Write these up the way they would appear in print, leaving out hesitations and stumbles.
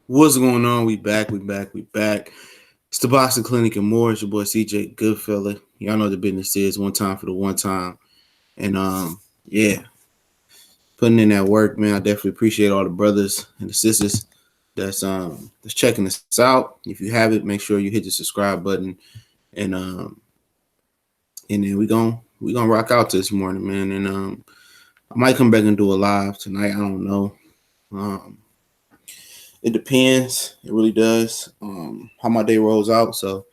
What's going on? We back. It's the Boxing Clinic and more. It's your boy CJ Goodfella. Y'all know what the business is. One time for the one time. And yeah, putting in that work, man. I definitely appreciate all the brothers and the sisters that's checking us out. If you haven't, make sure you hit the subscribe button and then we gonna rock out this morning, man. And I might come back and do a live tonight. I don't know. Um It depends. It really does. How my day rolls out. So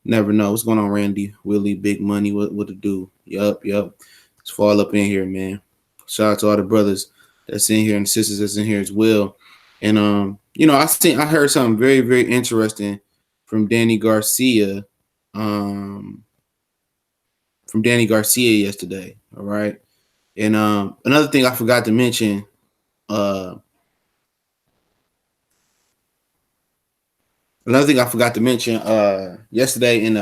never know. What's going on, Randy? Willie, Big Money. What to do? Yup. Let's fall up in here, man. Shout out to all the brothers that's in here and sisters that's in here as well. And I heard something very, very interesting from Danny Garcia. From Danny Garcia yesterday. All right. And another thing I forgot to mention. Another thing I forgot to mention yesterday in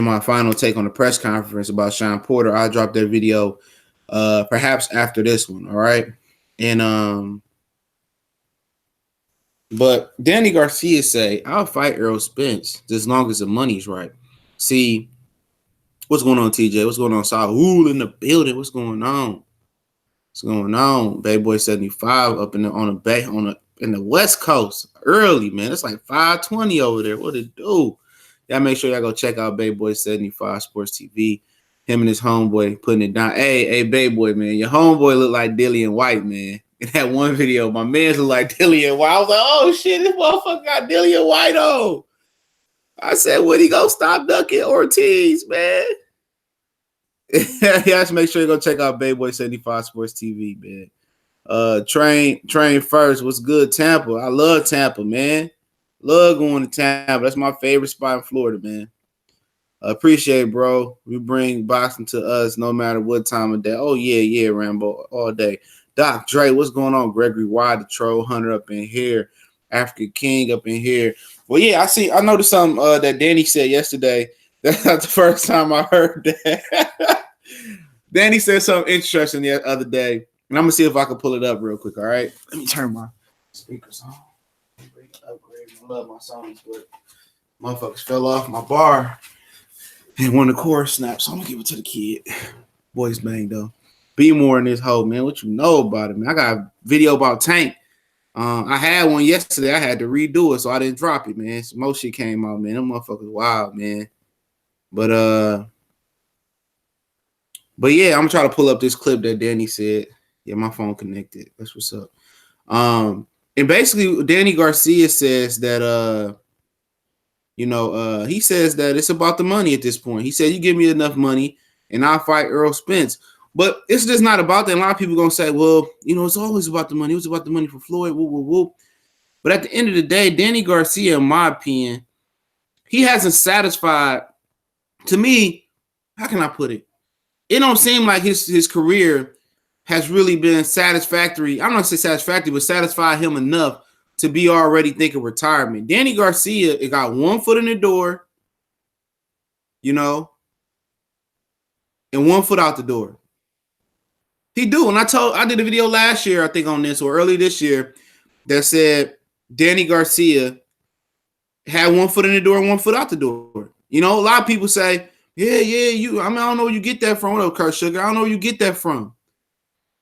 my final take on the press conference about Sean Porter, I dropped that video perhaps after this one, all right? And but Danny Garcia say, I'll fight Errol Spence as long as the money's right. See, what's going on, TJ? What's going on, Saul in the building? What's going on? Bad Boy 75 up in the West Coast early, man. It's like 5:20 over there. What it do? Y'all make sure y'all go check out Bay Boy 75 Sports TV. Him and his homeboy putting it down. Hey, Bay Boy, man. Your homeboy look like Dillian White, man. In that one video, my man's look like Dillian White. I was like, oh shit, this motherfucker got Dillian White on. I said, would he go stop ducking Ortiz, man? Y'all make sure you go check out Bay Boy 75 Sports TV, man. Train first. What's good, Tampa? I love Tampa, man. Love going to Tampa. That's my favorite spot in Florida, man. Appreciate it, bro. We bring boxing to us no matter what time of day. Oh, yeah, Rambo, all day. Doc Dre, what's going on? Gregory Y, the Troll Hunter up in here. African King up in here. Well, yeah, I noticed something that Danny said yesterday. That's not the first time I heard that. Danny said something interesting the other day. And I'm going to see if I can pull it up real quick, all right? Let me turn my speakers on. Upgrade. I love my songs, but motherfuckers fell off my bar. And one of the chorus snaps, so I'm going to give it to the kid. Boys bang, though. Be more in this hole, man. What you know about it, man? I got a video about Tank. I had one yesterday. I had to redo it, so I didn't drop it, man. Some more shit came out, man. Them motherfuckers wild, man. But yeah, I'm going to try to pull up this clip that Danny said. Yeah, my phone connected. That's what's up. And basically, Danny Garcia says that, he says that it's about the money at this point. He said, you give me enough money and I'll fight Errol Spence. But it's just not about that. A lot of people going to say, well, it's always about the money. It was about the money for Floyd. Whoop, whoop, whoop. But at the end of the day, Danny Garcia, in my opinion, he hasn't satisfied. To me, how can I put it? It don't seem like his career has really been satisfactory. I'm not going to say satisfactory, but satisfied him enough to be already thinking retirement. Danny Garcia got one foot in the door, and one foot out the door. He do. And I did a video last year, I think, on this, or early this year, that said Danny Garcia had one foot in the door and one foot out the door. A lot of people say, yeah, I don't know where you get that from. What up, Kurt Sugar? I don't know where you get that from.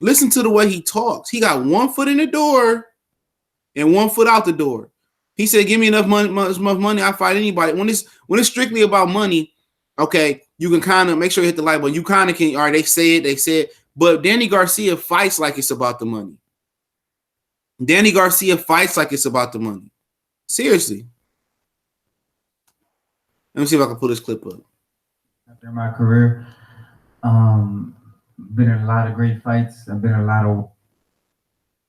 Listen to the way he talks. He got one foot in the door and one foot out the door. He said, give me enough money, I'll fight anybody. When it's strictly about money, okay, you can kind of make sure you hit the light button. You kind of can, all right, they say it. But Danny Garcia fights like it's about the money. Danny Garcia fights like it's about the money. Seriously. Let me see if I can pull this clip up. After my career, been in a lot of great fights. I've been in a lot of.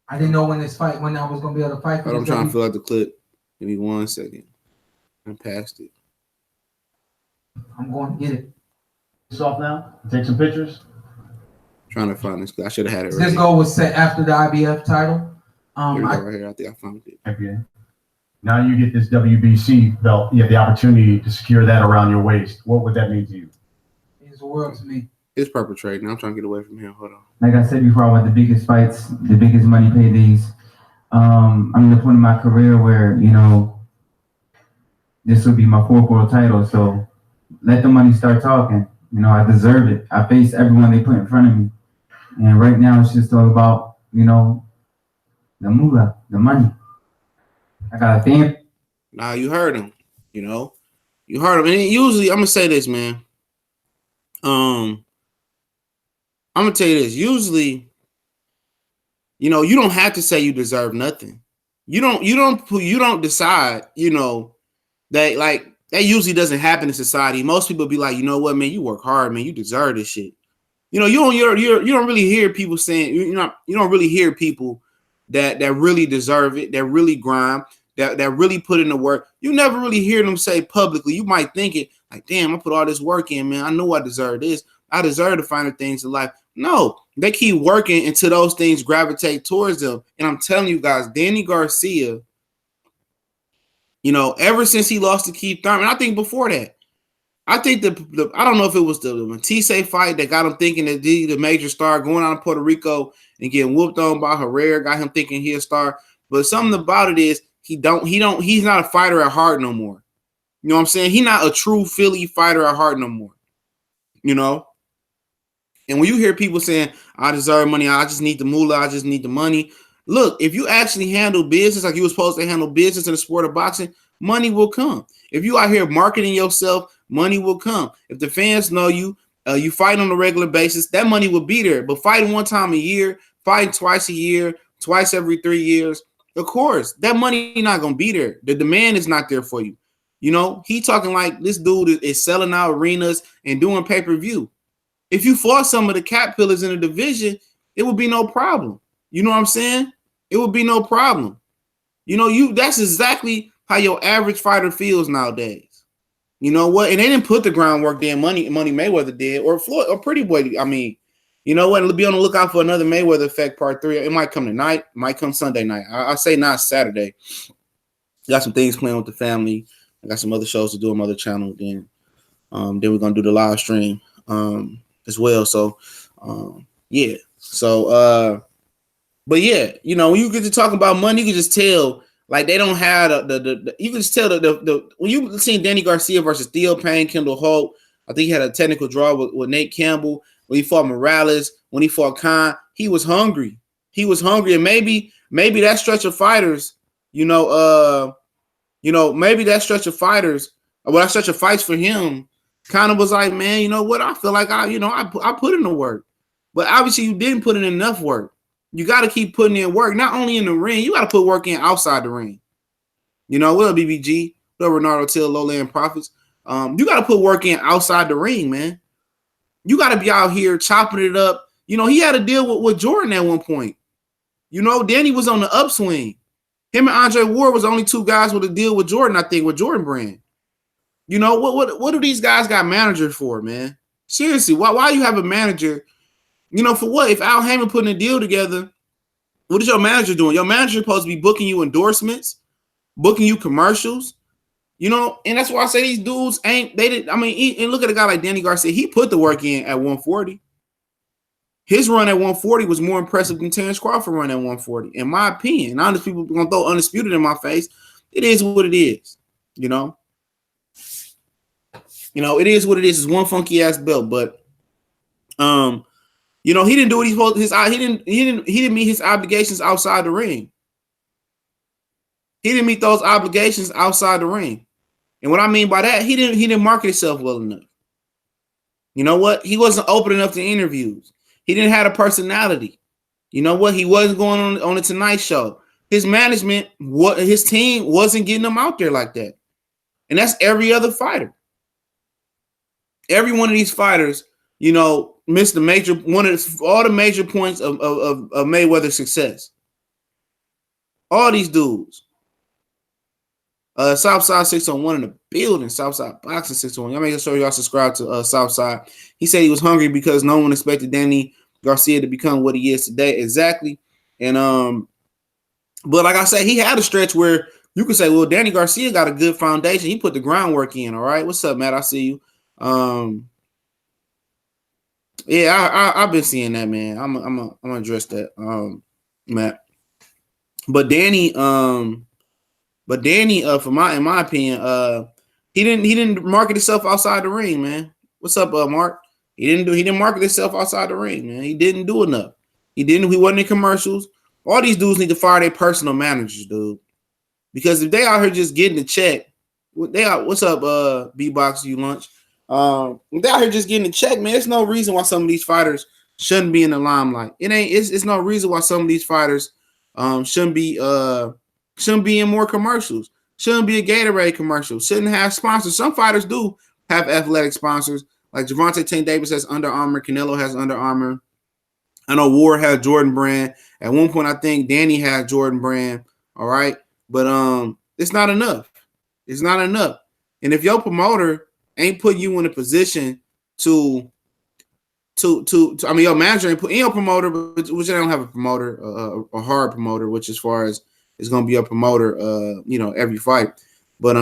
I didn't know when I was going to be able to fight. I'm trying to fill out the clip. Give me 1 second. I passed it. I'm going to get it. It's off now. Take some pictures. Trying to find this. I should have had it. This goal was set after the IBF title. Right here. I think I found it. Okay. Now you get this WBC belt. You have the opportunity to secure that around your waist. What would that mean to you? It means the world to me. It's perpetrating. I'm trying to get away from here. Hold on. Like I said before, I want the biggest fights, the biggest money paydays. I'm in the point of my career where, you know, this would be my fourth world title. So let the money start talking. You know, I deserve it. I face everyone they put in front of me. And right now it's just all about, you know, the moolah, the money. I got a fan. Now you heard him, you know. You heard him. And usually I'm gonna say this, man. I'm gonna tell you this. Usually, you know, you don't have to say you deserve nothing. You don't decide, you know, that like that usually doesn't happen in society. Most people be like, you know what, man, you work hard, man, you deserve this shit. You know, you don't really hear people saying, you don't really hear people that really deserve it, that really grind, that really put in the work. You never really hear them say publicly. You might think it like, damn, I put all this work in, man. I know I deserve this. I deserve the finer things in life. No, they keep working until those things gravitate towards them. And I'm telling you guys, Danny Garcia, you know, ever since he lost to Keith Thurman, I think before that, I think I don't know if it was the Matisse fight that got him thinking that the major star going out of Puerto Rico and getting whooped on by Herrera got him thinking he a star. But something about it is he's not a fighter at heart no more. You know what I'm saying? He's not a true Philly fighter at heart no more. You know? And when you hear people saying, I deserve money, I just need the moolah, I just need the money. Look, if you actually handle business like you were supposed to handle business in the sport of boxing, money will come. If you out here marketing yourself, money will come. If the fans know you, you fight on a regular basis, that money will be there. But fighting one time a year, fighting twice a year, twice every 3 years, of course, that money not going to be there. The demand is not there for you. You know, he talking like this dude is selling out arenas and doing pay-per-view. If you fought some of the cap pillars in the division, it would be no problem. You know what I'm saying? It would be no problem. You know, that's exactly how your average fighter feels nowadays. You know what? And they didn't put the groundwork there. Money Mayweather did, or Floyd, or Pretty Boy. I mean, you know what? Be on the lookout for another Mayweather Effect Part 3. It might come tonight. It might come Sunday night. I say not Saturday. Got some things playing with the family. I got some other shows to do on my other channel. Then we're gonna do the live stream as well. So yeah. So but yeah, you know, when you get to talking about money, you can just tell like they don't have the you can just tell the when you seen Danny Garcia versus Theo Payne, Kendall Holt, I think he had a technical draw with Nate Campbell. When he fought Morales, when he fought Khan, he was hungry. He was hungry, and maybe that stretch of fighters, maybe that stretch of fighters, or that stretch of fights for him, kind of was like, man, you know what? I feel like I put in the work, but obviously you didn't put in enough work. You got to keep putting in work, not only in the ring. You got to put work in outside the ring. You know, what up, BBG? What up, Renardo Till, Lowland Profits? You got to put work in outside the ring, man. You got to be out here chopping it up. You know, he had a deal with Jordan at one point. You know, Danny was on the upswing. Him and Andre Ward was the only two guys with a deal with Jordan, I think, with Jordan Brand. You know, what do these guys got managers for, man? Seriously, why you have a manager? You know, for what? If Al Heyman putting a deal together, what is your manager doing? Your manager is supposed to be booking you endorsements, booking you commercials, you know, and that's why I say these dudes and look at a guy like Danny Garcia. He put the work in at 140. His run at 140 was more impressive than Terrence Crawford run at 140, in my opinion. Honest people gonna throw undisputed in my face. It is what it is, you know. You know, it is what it is. It's one funky ass belt, but you know, he didn't do what he didn't meet his obligations outside the ring. He didn't meet those obligations outside the ring. And what I mean by that, he didn't market himself well enough. You know what? He wasn't open enough to interviews. He didn't have a personality. You know what? He wasn't going on the Tonight Show. His management, his team wasn't getting him out there like that. And that's every other fighter. Every one of these fighters, you know, missed all the major points of Mayweather's success. All these dudes. Southside 601 in the building. Southside Boxing 601. Y'all make sure y'all subscribe to Southside. He said he was hungry because no one expected Danny Garcia to become what he is today. Exactly. And but like I said, he had a stretch where you could say, well, Danny Garcia got a good foundation. He put the groundwork in. All right. What's up, Matt? I see you. Yeah, I've been seeing that, man. I'm gonna address that, Matt. But Danny, for in my opinion, he didn't market himself outside the ring, man. What's up, Mark? He didn't market himself outside the ring, man. He didn't do enough. He wasn't in commercials. All these dudes need to fire their personal managers, dude. Because if they out here just getting the check, what's up, B-Box, you lunch? If they out here just getting the check, man, there's no reason why some of these fighters shouldn't be in the limelight. It's no reason why some of these fighters shouldn't be in more commercials. Shouldn't be a Gatorade commercial. Shouldn't have sponsors. Some fighters do have athletic sponsors. Like Gervonta Tank Davis has Under Armour. Canelo has Under Armour. I know Ward has Jordan Brand. At one point, I think Danny has Jordan Brand. All right. But it's not enough. It's not enough. And if your promoter ain't putting you in a position to I mean, your manager ain't putting your promoter, which they don't have a promoter, a hard promoter, which as far as is going to be a promoter, every fight. But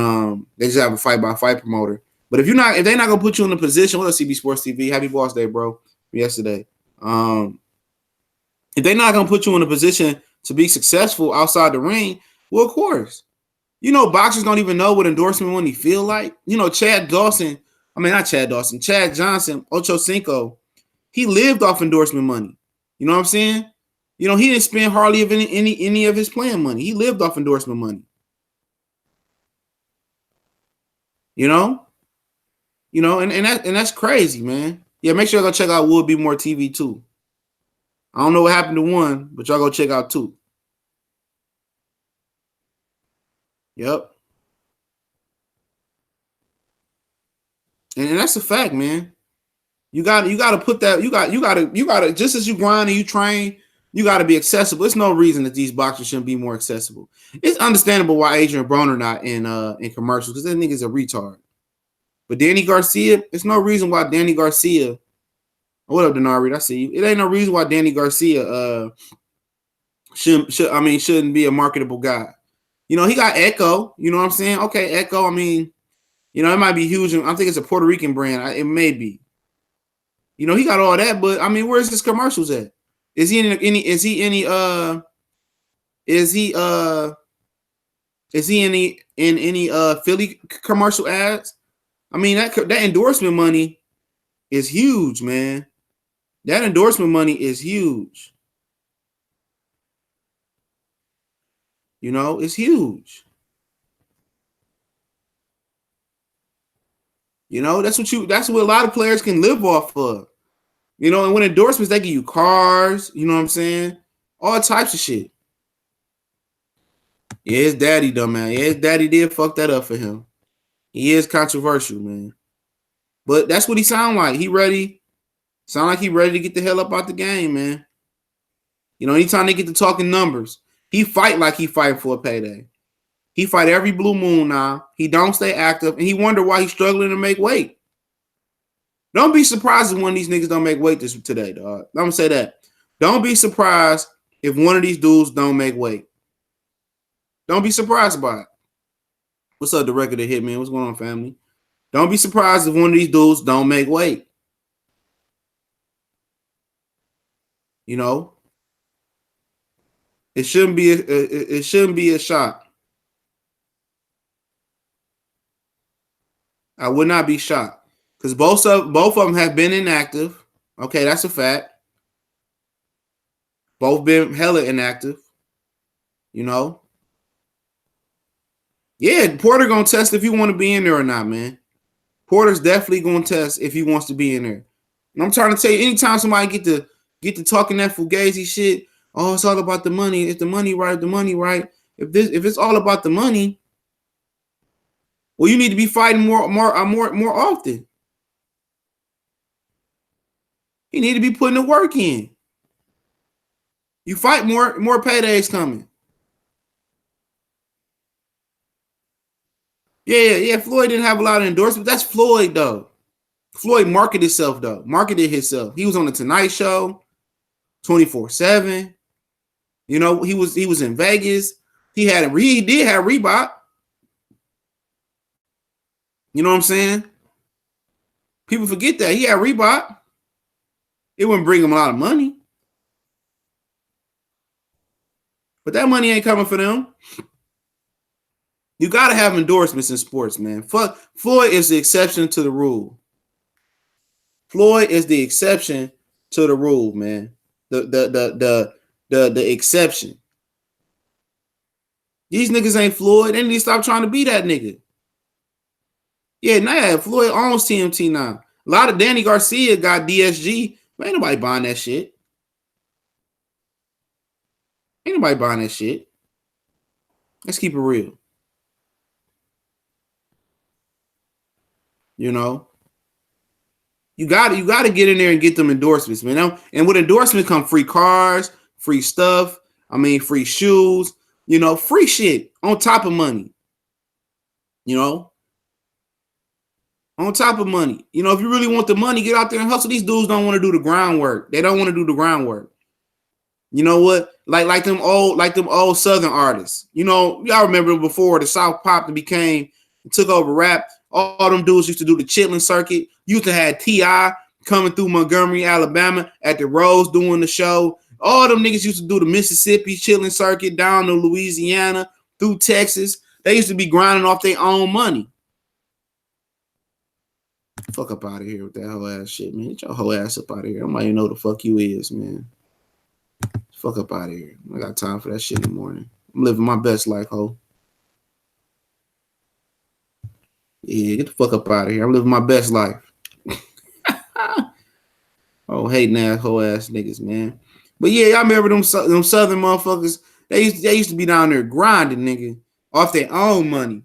they just have a fight-by-fight promoter. But if they're not going to put you in a position, what else, CB Sports TV? Happy Boss Day, bro. Yesterday. If they're not going to put you in a position to be successful outside the ring, well, of course. Boxers don't even know what endorsement money feel like. Chad Johnson, Ocho Cinco, he lived off endorsement money. You know what I'm saying? He didn't spend hardly any of his playing money. He lived off endorsement money. And that's crazy, man. Yeah, make sure y'all go check out Would Be More TV too. I don't know what happened to one, but y'all go check out two. Yep. And that's a fact, man. You gotta put that, you gotta just as you grind and you train, you gotta be accessible. There's no reason that these boxers shouldn't be more accessible. It's understandable why Adrian Broner not in commercials, because that nigga's a retard. But Danny Garcia, there's no reason why Danny Garcia. What up, Denari? I see you. It ain't no reason why Danny Garcia shouldn't be a marketable guy. He got Echo. You know what I'm saying? Okay, Echo. it might be huge. I think it's a Puerto Rican brand. It may be. He got all that, but where's his commercials at? Is he in any Philly commercial ads? That endorsement money is huge, man. That endorsement money is huge. It's huge. That's what a lot of players can live off of. And when endorsements, they give you cars, you know what I'm saying? All types of shit. Yeah, his daddy dumb, man. Yeah, his daddy did fuck that up for him. He is controversial, man. But that's what he sound like. He ready. Sound like he ready to get the hell up out the game, man. Anytime they get to talking numbers, he fight like he fighting for a payday. He fight every blue moon now. He don't stay active, and he wonder why he's struggling to make weight. Don't be surprised if one of these niggas don't make weight today, dog. I'm gonna say that. Don't be surprised if one of these dudes don't make weight. Don't be surprised by it. What's up, the record of Hitman? What's going on, family? Don't be surprised if one of these dudes don't make weight. It shouldn't be a shock. I would not be shocked. Because both of them have been inactive. Okay, that's a fact. Both been hella inactive. Yeah, Porter gonna test if you want to be in there or not, man. Porter's definitely gonna test if he wants to be in there. And I'm trying to tell you, anytime somebody get to talking that fugazi shit, oh, it's all about the money. If the money right, if the money right. If it's all about the money, well, you need to be fighting more often. You need to be putting the work in. You fight more paydays coming. Yeah. Floyd didn't have a lot of endorsements. That's Floyd, though. Floyd marketed himself, though. Marketed himself. He was on the Tonight Show, 24/7. He was in Vegas. He did have Reebok. You know what I'm saying? People forget that. He had Reebok. It wouldn't bring him a lot of money. But that money ain't coming for them. You gotta have endorsements in sports, man. Floyd is the exception to the rule. Floyd is the exception to the rule, man. The exception. These niggas ain't Floyd. They need to stop trying to be that nigga. Yeah, nah, Floyd owns TMT now. A lot of Danny Garcia got DSG. But ain't nobody buying that shit. Ain't nobody buying that shit. Let's keep it real. You know, you got to get in there and get them endorsements, man. And with endorsements come free cars, free stuff. I mean, free shoes. You know, free shit on top of money. You know, on top of money. You know, if you really want the money, get out there and hustle. These dudes don't want to do the groundwork. They don't want to do the groundwork. You know what? Like them old Southern artists. You know, y'all remember before the South popped and took over rap. All them dudes used to do the chitlin circuit. Used to have T.I. coming through Montgomery, Alabama at the Rose doing the show. All them niggas used to do the Mississippi chitlin circuit down to Louisiana through Texas. They used to be grinding off their own money. Fuck up out of here with that whole ass shit, man. Get your whole ass up out of here. I don't even know who the fuck you is, man. Fuck up out of here. I got time for that shit in the morning. I'm living my best life, ho. Yeah, get the fuck up out of here. I'm living my best life. Oh, hating ass whole ass niggas, man. But yeah, y'all remember them Southern motherfuckers? They used to be down there grinding, nigga, off their own money.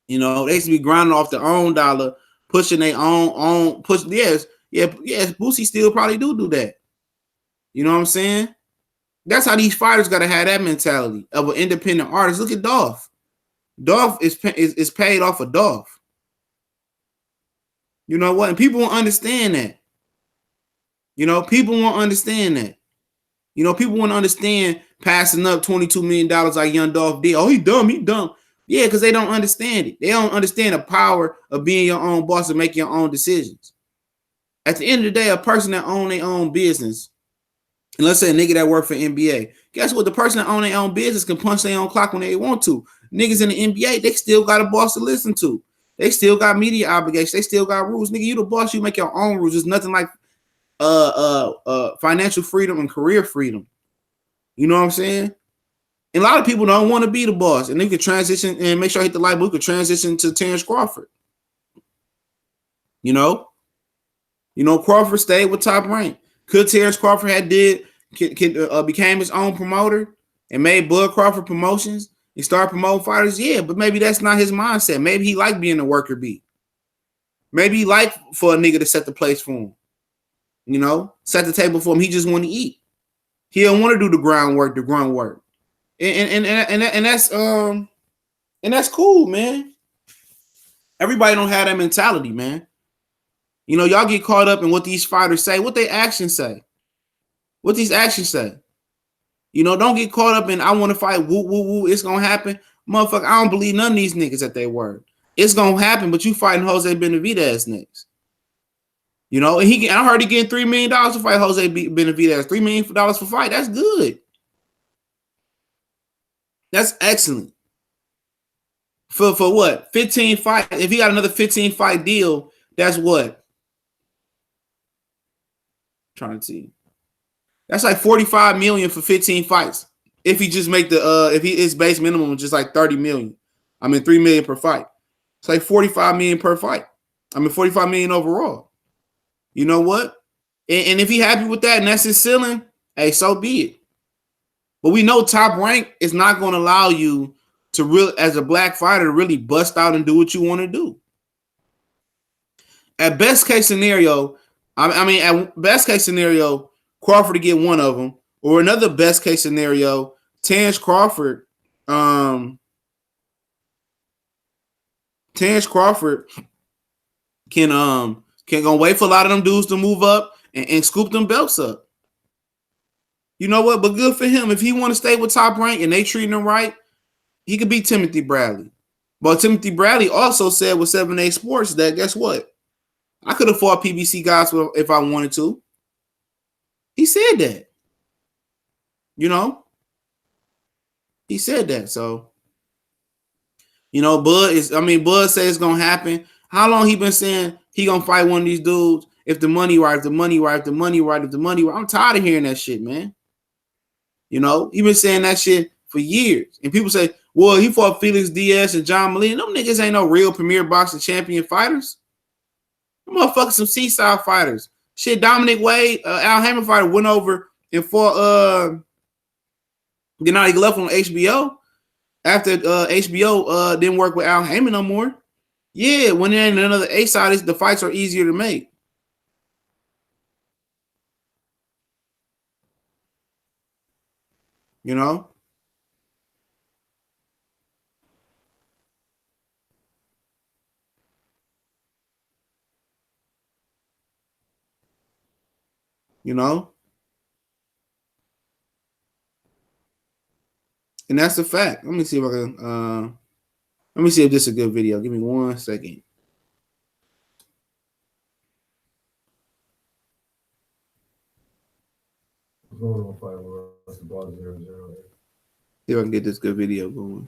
You know, they used to be grinding off their own dollar, pushing their own push. Yes, Boosie still probably do that. You know what I'm saying? That's how these fighters gotta have that mentality of an independent artist. Look at Dolph. Dolph is paid off of Dolph. You know what? And people won't understand that. You know, people won't understand that. You know, people won't understand passing up $22 million like Young Dolph did. Oh, he dumb. Yeah, because they don't understand it. They don't understand the power of being your own boss and making your own decisions. At the end of the day, a person that owns their own business, and let's say a nigga that work for NBA, guess what? The person that owns their own business can punch their own clock when they want to. Niggas in the NBA, they still got a boss to listen to. They still got media obligations. They still got rules. Nigga, you the boss. You make your own rules. There's nothing like financial freedom and career freedom. You know what I'm saying? And a lot of people don't want to be the boss. And they could transition and make sure I hit the light. We could transition to Terrence Crawford. You know, Crawford stayed with Top Rank. Could Terrence Crawford became his own promoter and made Bud Crawford Promotions and start promoting fighters? Yeah, but maybe that's not his mindset. Maybe he like being a worker bee. Maybe he like for a nigga to set the place for him. You know, set the table for him. He just want to eat. He don't want to do the grunt work. And that's cool, man. Everybody don't have that mentality, man. You know, y'all get caught up in what these fighters say, what they actions say. What these actions say. You know, don't get caught up in I want to fight, woo, woo, woo, it's gonna happen. Motherfucker, I don't believe none of these niggas at their word. It's gonna happen, but you fighting Jose Benavidez next. You know, and I heard he getting $3 million to fight Jose Benavidez. $3 million for fight. That's good. That's excellent. For what? 15 fight. If he got another 15 fight deal, that's what? I'm trying to see. That's like $45 million for 15 fights. If he just make his base minimum is just like $30 million. I mean, $3 million per fight. It's like $45 million per fight. I mean, $45 million overall. You know what? And if he happy with that and that's his ceiling, hey, so be it. But we know Top Rank is not going to allow you to really, as a black fighter, to really bust out and do what you want to do. At best case scenario, at best case scenario, Crawford to get one of them, or another best case scenario, Terrence Crawford can go wait for a lot of them dudes to move up and scoop them belts up. You know what? But good for him. If he want to stay with Top Rank and they treating him right, he could beat Timothy Bradley. But Timothy Bradley also said with 7A Sports that guess what? I could have fought PBC guys if I wanted to. He said that. You know? He said that. So, Bud says it's gonna happen. How long he been saying he gonna fight one of these dudes if the money right, if the money right, if the money right, if the money right? I'm tired of hearing that shit, man. He been saying that shit for years. And people say, well, he fought Felix Diaz and John Molina. Them niggas ain't no real premier boxing champion fighters. Them motherfuckers some seaside fighters. Shit, Dominic Wade, Al Haymon fighter, went over and fought Gennady Golovkin on HBO. After HBO didn't work with Al Haymon no more. Yeah, when they're in another A side, the fights are easier to make. You know? And that's a fact. Let me see if I can let me see if this is a good video. Give me 1 second. See if I can get this good video going.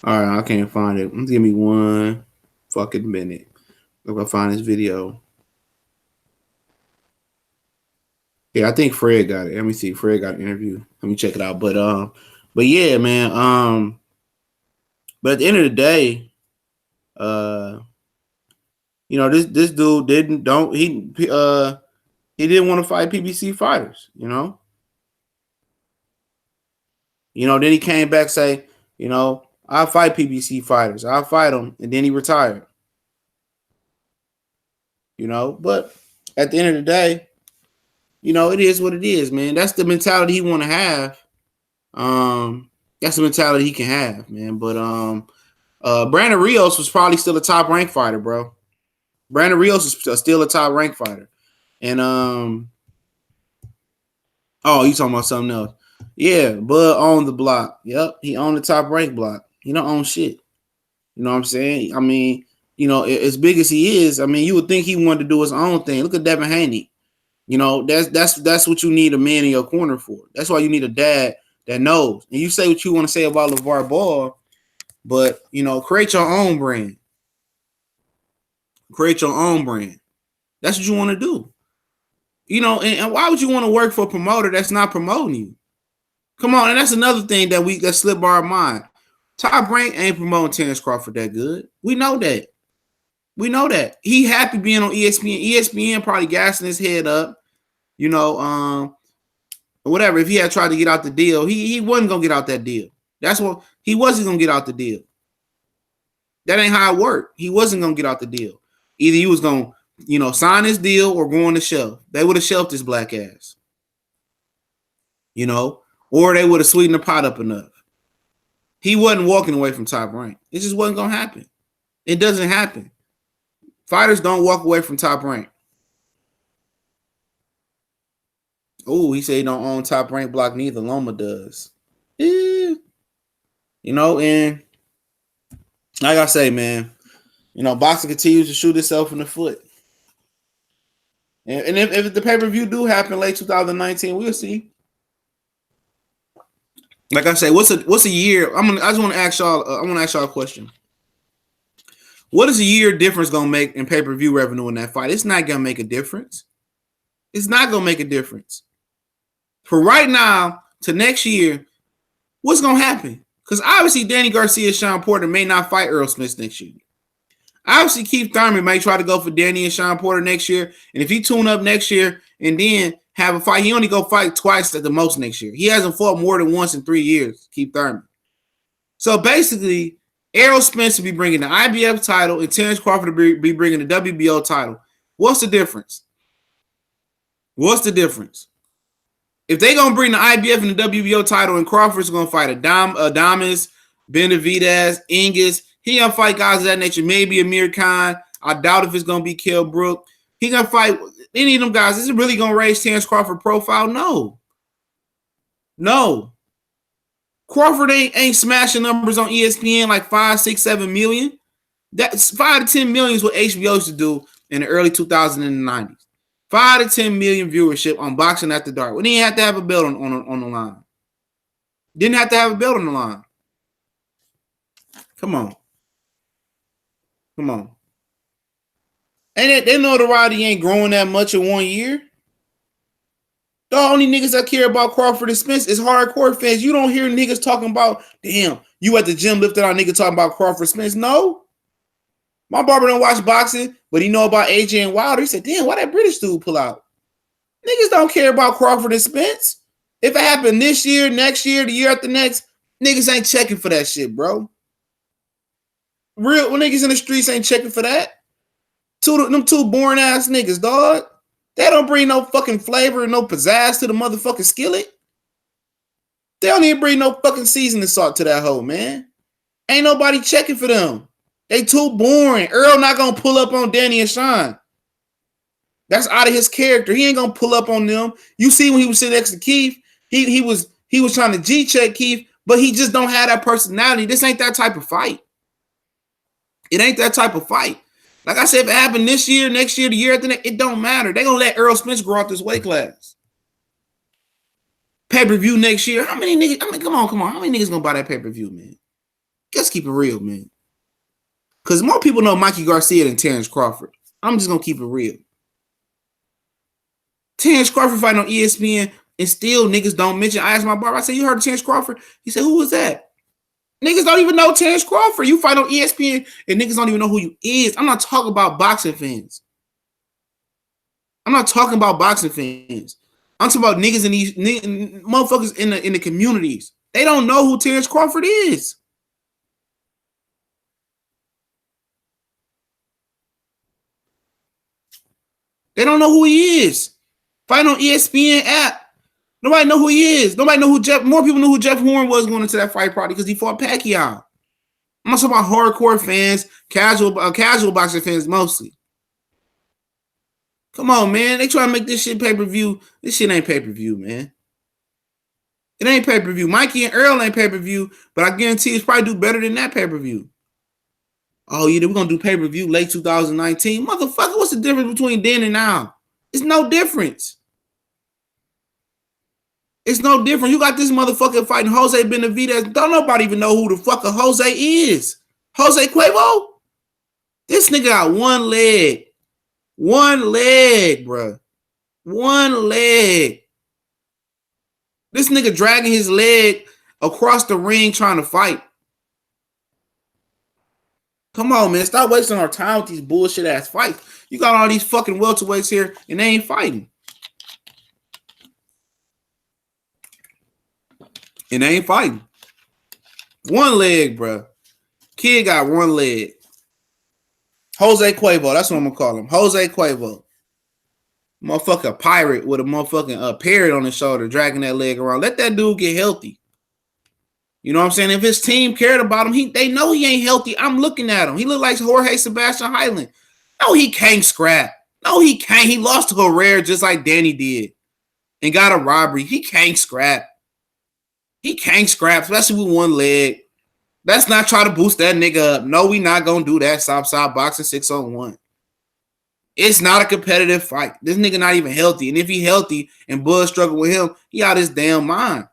All right, I can't find it. Give me 1 fucking minute. If I find this video. Yeah, I think Fred got it. Let me see. Fred got an interview. Let me check it out. But yeah, man. But at the end of the day, this dude he didn't want to fight PBC fighters. Then he came back say, I'll fight PBC fighters. I'll fight them, and then he retired. But at the end of the day, it is what it is, man. That's the mentality he want to have. That's the mentality he can have, man. But Brandon Rios was probably still a top ranked fighter, bro. Brandon Rios is still a top ranked fighter. And you talking about something else. Yeah, Bud owned the block. Yep, he owned the top ranked block. He don't own shit. You know what I'm saying? I mean, as big as he is, I mean, you would think he wanted to do his own thing. Look at Devin Haney. That's what you need a man in your corner for. That's why you need a dad that knows. And you say what you want to say about LeVar Ball, but create your own brand. Create your own brand. That's what you want to do. And why would you want to work for a promoter that's not promoting you? Come on, and that's another thing that slipped by our mind. Top Rank ain't promoting Terrence Crawford that good. We know that. He happy being on ESPN. ESPN probably gassing his head up. Whatever. If he had tried to get out the deal, he wasn't gonna get out that deal. That's what he wasn't gonna get out the deal. That ain't how it worked. He wasn't gonna get out the deal. Either he was gonna, sign his deal or go on the shelf. They would have shelved his black ass. Or they would have sweetened the pot up enough. He wasn't walking away from Top Rank. It just wasn't gonna happen. It doesn't happen. Fighters don't walk away from Top Rank. Oh, he said he don't own Top Rank block neither. Loma does. And like I say, man, boxing continues to shoot itself in the foot. And if the pay-per-view do happen late 2019, we'll see. Like I say, what's a year? I just want to ask y'all. I want to ask y'all a question. What is a year difference gonna make in pay-per-view revenue in that fight? It's not gonna make a difference. It's not gonna make a difference. For right now to next year, what's gonna happen? Because obviously Danny Garcia, Sean Porter may not fight Earl Smith next year. Obviously Keith Thurman may try to go for Danny and Sean Porter next year. And if he tune up next year and then have a fight, he only go fight twice at the most next year. He hasn't fought more than once in 3 years, Keith Thurman. So basically, Errol Spence will be bringing the IBF title and Terrence Crawford will be bringing the WBO title. What's the difference? If they going to bring the IBF and the WBO title and Crawford's going to fight Adames, Benavidez, Ingus, he going to fight guys of that nature, maybe Amir Khan. I doubt if it's going to be Kell Brook. He going to fight any of them guys. Is it really going to raise Terrence Crawford profile? No. Crawford ain't smashing numbers on ESPN like 5, 6, 7 million. That's 5 to 10 million is what HBO used to do in the early 2090s. 5 to 10 million viewership on Boxing After Dark. We didn't have to have a belt on the line. Didn't have to have a belt on the line. Come on. Come on. And they know the notoriety ain't growing that much in 1 year. The only niggas that care about Crawford and Spence is hardcore fans. You don't hear niggas talking about, damn, you at the gym lifting out nigga talking about Crawford Spence. No. My barber don't watch boxing, but he know about AJ and Wilder. He said, damn, why that British dude pull out? Niggas don't care about Crawford and Spence. If it happened this year, next year, the year after next, niggas ain't checking for that shit, bro. Real niggas in the streets ain't checking for that. Them two boring ass niggas, dog. They don't bring no fucking flavor and no pizzazz to the motherfucking skillet. They don't even bring no fucking seasoning salt to that hoe, man. Ain't nobody checking for them. They too boring. Earl not gonna pull up on Danny and Sean. That's out of his character. He ain't gonna pull up on them. You see when he was sitting next to Keith, he was trying to G-check Keith, but he just don't have that personality. This ain't that type of fight. It ain't that type of fight. Like I said, if it happened this year, next year, the year after that, it don't matter. They gonna let Errol Spence grow out this weight class. Pay-per-view next year. How many niggas? I mean, come on. How many niggas gonna buy that pay-per-view, man? Let's keep it real, man. Because more people know Mikey Garcia than Terrence Crawford. I'm just gonna keep it real. Terrence Crawford fighting on ESPN, and still niggas don't mention. I asked my barber, I said, you heard of Terrence Crawford? He said, who was that? Niggas don't even know Terrence Crawford. You fight on ESPN and niggas don't even know who you is. I'm not talking about boxing fans. I'm talking about niggas in these motherfuckers in the communities. They don't know who Terrence Crawford is. They don't know who he is. Fight on ESPN app. Nobody know who he is. Nobody know who Jeff. More people knew who Jeff Horn was going into that fight probably because he fought Pacquiao. I'm not talking about hardcore fans, casual boxing fans mostly. Come on, man. They trying to make this shit pay-per-view. This shit ain't pay-per-view, man. It ain't pay-per-view. Mikey and Earl ain't pay-per-view, but I guarantee it's probably do better than that pay-per-view. Oh, yeah, we're going to do pay-per-view late 2019. Motherfucker, what's the difference between then and now? It's no difference. It's no different. You got this motherfucker fighting Jose Benavidez. Don't nobody even know who the fuck a Jose is. Jose Cuervo? This nigga got one leg. One leg, bro. One leg. This nigga dragging his leg across the ring trying to fight. Come on, man. Stop wasting our time with these bullshit ass fights. You got all these fucking welterweights here and they ain't fighting. And they ain't fighting. One leg, bro. Kid got one leg. Jose Cuervo. That's what I'm going to call him. Jose Cuervo. Motherfucker pirate with a motherfucking parrot on his shoulder dragging that leg around. Let that dude get healthy. You know what I'm saying? If his team cared about him, they know he ain't healthy. I'm looking at him. He look like Jorge Sebastian Highland. No, he can't scrap. No, he can't. He lost to Herrera just like Danny did and got a robbery. He can't scrap. He can't scrap, especially with one leg. Let's not try to boost that nigga up. No, we not going to do that. Southside Boxing 601. It's not a competitive fight. This nigga not even healthy. And if he healthy and Bud struggle with him, he out his damn mind.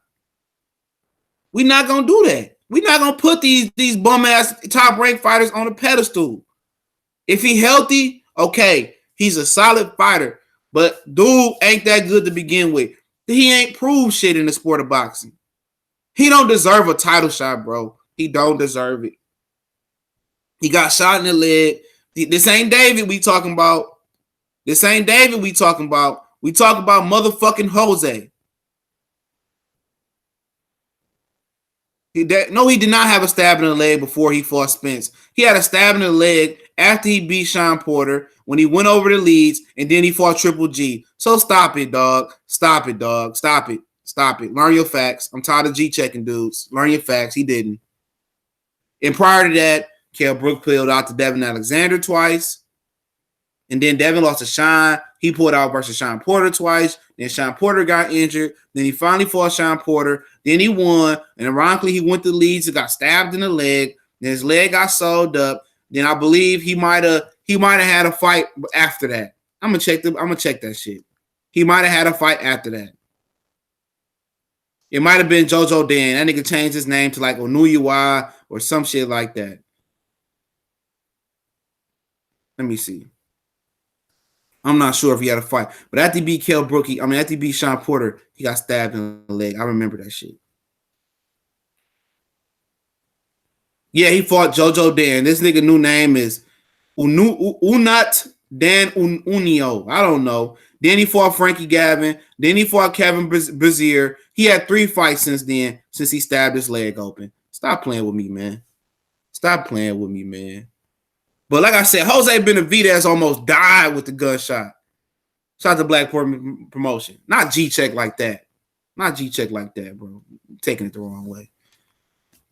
We not going to do that. We not going to put these bum-ass top-ranked fighters on a pedestal. If he healthy, okay, he's a solid fighter. But dude ain't that good to begin with. He ain't proved shit in the sport of boxing. He don't deserve a title shot, bro. He don't deserve it. He got shot in the leg. This ain't David we talking about. This ain't David we talking about. We talk about motherfucking Jose. He did not have a stab in the leg before he fought Spence. He had a stab in the leg after he beat Sean Porter when he went over the leads and then he fought Triple G. So stop it, dog. Stop it, dog. Stop it. Stop it. Learn your facts. I'm tired of G-checking dudes. Learn your facts. He didn't. And prior to that, Kell Brook pulled out to Devin Alexander twice. And then Devin lost to Sean. He pulled out versus Sean Porter twice. Then Sean Porter got injured. Then he finally fought Sean Porter. Then he won. And ironically, he went to Leeds and got stabbed in the leg. Then his leg got sewed up. Then I believe he might have had a fight after that. I'm gonna check that shit. He might have had a fight after that. It might have been JoJo Dan. That nigga changed his name to like Onuyuwa or some shit like that. Let me see. I'm not sure if he had a fight, but after he beat Kell Brook, after he beat Sean Porter, he got stabbed in the leg. I remember that shit. Yeah, he fought JoJo Dan. This nigga new name is Unat Dan Unio. I don't know. Then he fought Frankie Gavin. Then he fought Kevin Brazier. He had 3 fights since then, since he stabbed his leg open. Stop playing with me, man. Stop playing with me, man. But like I said, Jose Benavidez almost died with the gunshot. Shout out to Black Promotion. Not G-check like that. Not G-check like that, bro. I'm taking it the wrong way.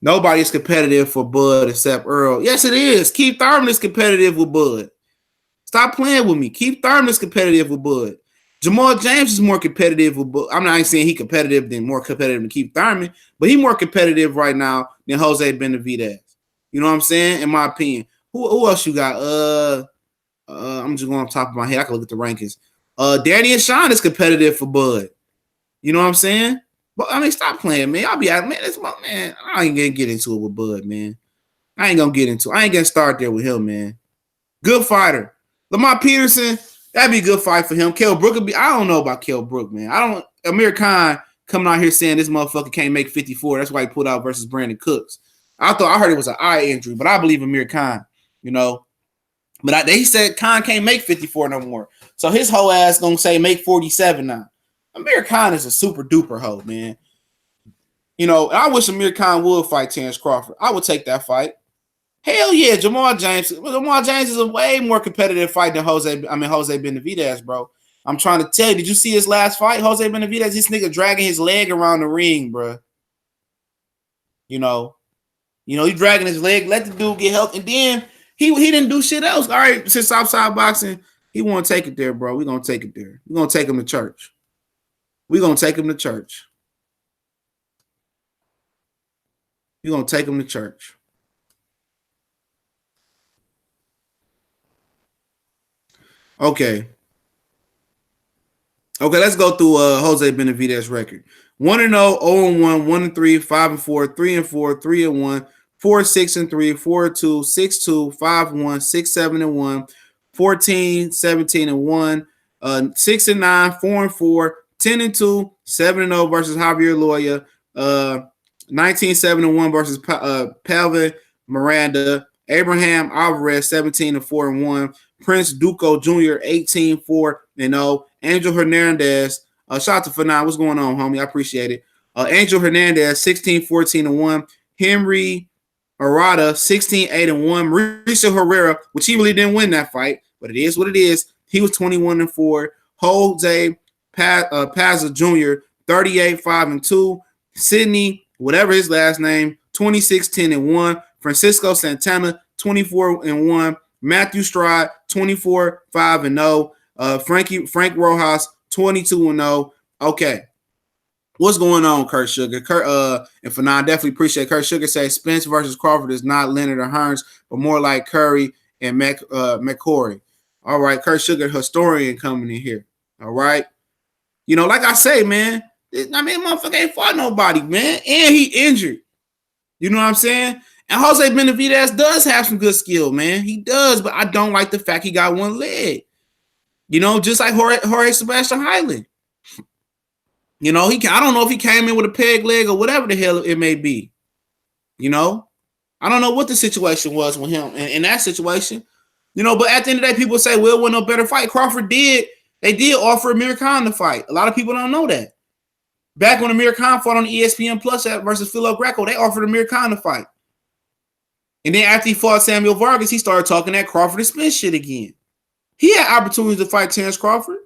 Nobody is competitive for Bud except Earl. Yes, it is. Keith Thurman is competitive with Bud. Stop playing with me. Keith Thurman is competitive with Bud. Jamal James is more competitive with Bud. I'm not saying he more competitive than Keith Thurman, but he's more competitive right now than Jose Benavidez. You know what I'm saying? In my opinion. Who else you got? I'm just going off the top of my head. I can look at the rankings. Danny and Sean is competitive for Bud. You know what I'm saying? But I mean, stop playing, man. I'll be out, man. That's my man. I ain't gonna get into it with Bud, man. I ain't gonna start there with him, man. Good fighter. Lamar Peterson, that'd be a good fight for him. Kell Brook would be. I don't know about Kell Brook, man. Amir Khan coming out here saying this motherfucker can't make 54. That's why he pulled out versus Brandon Cooks. I heard it was an eye injury, but I believe Amir Khan. You know, but they said Khan can't make 54 no more. So his whole ass gonna say make 47 now. Amir Khan is a super duper hoe, man. You know, I wish Amir Khan would fight Terrence Crawford. I would take that fight. Hell yeah, Jamal James. Jamal James is a way more competitive fight than Jose Benavidez, bro. I'm trying to tell you. Did you see his last fight? Jose Benavidez, this nigga dragging his leg around the ring, bro. You know, he dragging his leg. Let the dude get help, and then he didn't do shit else. All right, since Southside Boxing, he want to take it there, bro. We're going to take it there. We're going to take him to church. We're going to take him to church. You're going to take him to church. Okay. Okay, let's go through Jose Benavidez's record. 1-0, 0-1, 1-3, 5-4, 3-4, 3-1, 4-6-3, 4-2, 6-2, 5-1, 6-7-1, 14, 17-1, 6-9, 4-4, 10-2, 7-0 versus Javier Loya, 19-7-1 versus Palvin Miranda, Abraham Alvarez 17-4-1, Prince Duco Jr. 18-4-0, Angel Hernandez. Shout out to Fanan. What's going on, homie? I appreciate it. Angel Hernandez 16-14-1, Henry Arata 16-8-1, Mauricio Herrera, which he really didn't win that fight, but it is what it is. He was 21-4. Jose Pazza Jr. 38-5-2, Sidney, whatever his last name, 26-10-1, Francisco Santana 24-1, Matthew Stride 24-5-0, Frank Rojas 22-0. Okay. What's going on, Kurt Sugar? And for now, I definitely appreciate Kurt Sugar say Spence versus Crawford is not Leonard or Hearns, but more like Curry and McCory. All right, Kurt Sugar, historian coming in here. All right. You know, like I say, man, motherfucker ain't fought nobody, man. And he injured. You know what I'm saying? And Jose Benavidez does have some good skill, man. He does, but I don't like the fact he got one leg. You know, just like Jorge Sebastian Highland. You know, I don't know if he came in with a peg leg or whatever the hell it may be. You know, I don't know what the situation was with him in that situation. You know, but at the end of the day, people say, well, it wasn't no better fight. Crawford did. They did offer Amir Khan to fight. A lot of people don't know that. Back when Amir Khan fought on ESPN Plus versus Philo Greco, they offered Amir Khan to fight. And then after he fought Samuel Vargas, he started talking that Crawford and Spence shit again. He had opportunities to fight Terrence Crawford.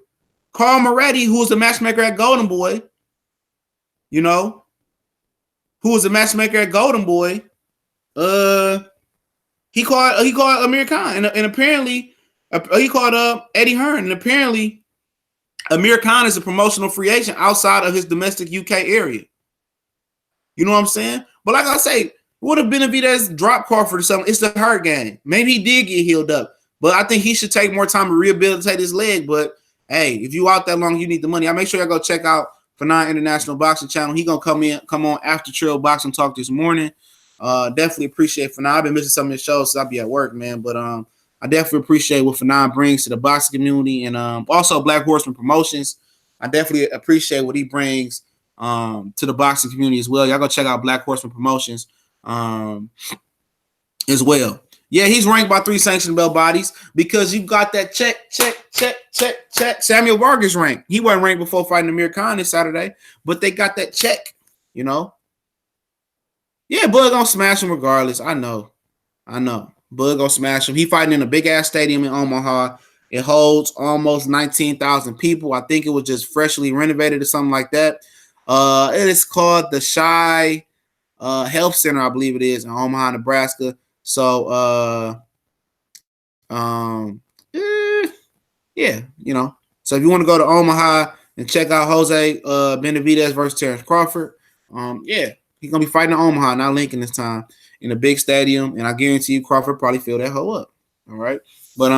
Carl Moretti, who was the matchmaker at Golden Boy, you know, who was the matchmaker at Golden Boy, he called Amir Khan, and apparently he called Eddie Hearn, and apparently Amir Khan is a promotional free agent outside of his domestic UK area. You know what I'm saying? But like I say, would have Benavidez dropped Crawford or something? It's the hurt game. Maybe he did get healed up. But I think he should take more time to rehabilitate his leg. But hey, if you out that long, you need the money. I make sure y'all go check out Fanon International Boxing Channel. He gonna come on after Trail Boxing Talk this morning. Definitely appreciate Fanon. I've been missing some of his shows, so I'll be at work, man. But I definitely appreciate what Fanon brings to the boxing community, and also Black Horseman Promotions. I definitely appreciate what he brings to the boxing community as well. Y'all go check out Black Horseman Promotions as well. Yeah, he's ranked by 3 sanctioned belt bodies because you got that check. Samuel Vargas ranked. He wasn't ranked before fighting Amir Khan this Saturday, but they got that check, you know. Yeah, Bud gonna smash him regardless. I know. Bud gonna smash him. He fighting in a big-ass stadium in Omaha. It holds almost 19,000 people. I think it was just freshly renovated or something like that. It is called the Shy Health Center, I believe it is, in Omaha, Nebraska. So, yeah, you know. So if you want to go to Omaha and check out Jose Benavidez versus Terrence Crawford, yeah, he's gonna be fighting in Omaha, not Lincoln this time, in a big stadium, and I guarantee you Crawford probably fill that hoe up. All right, but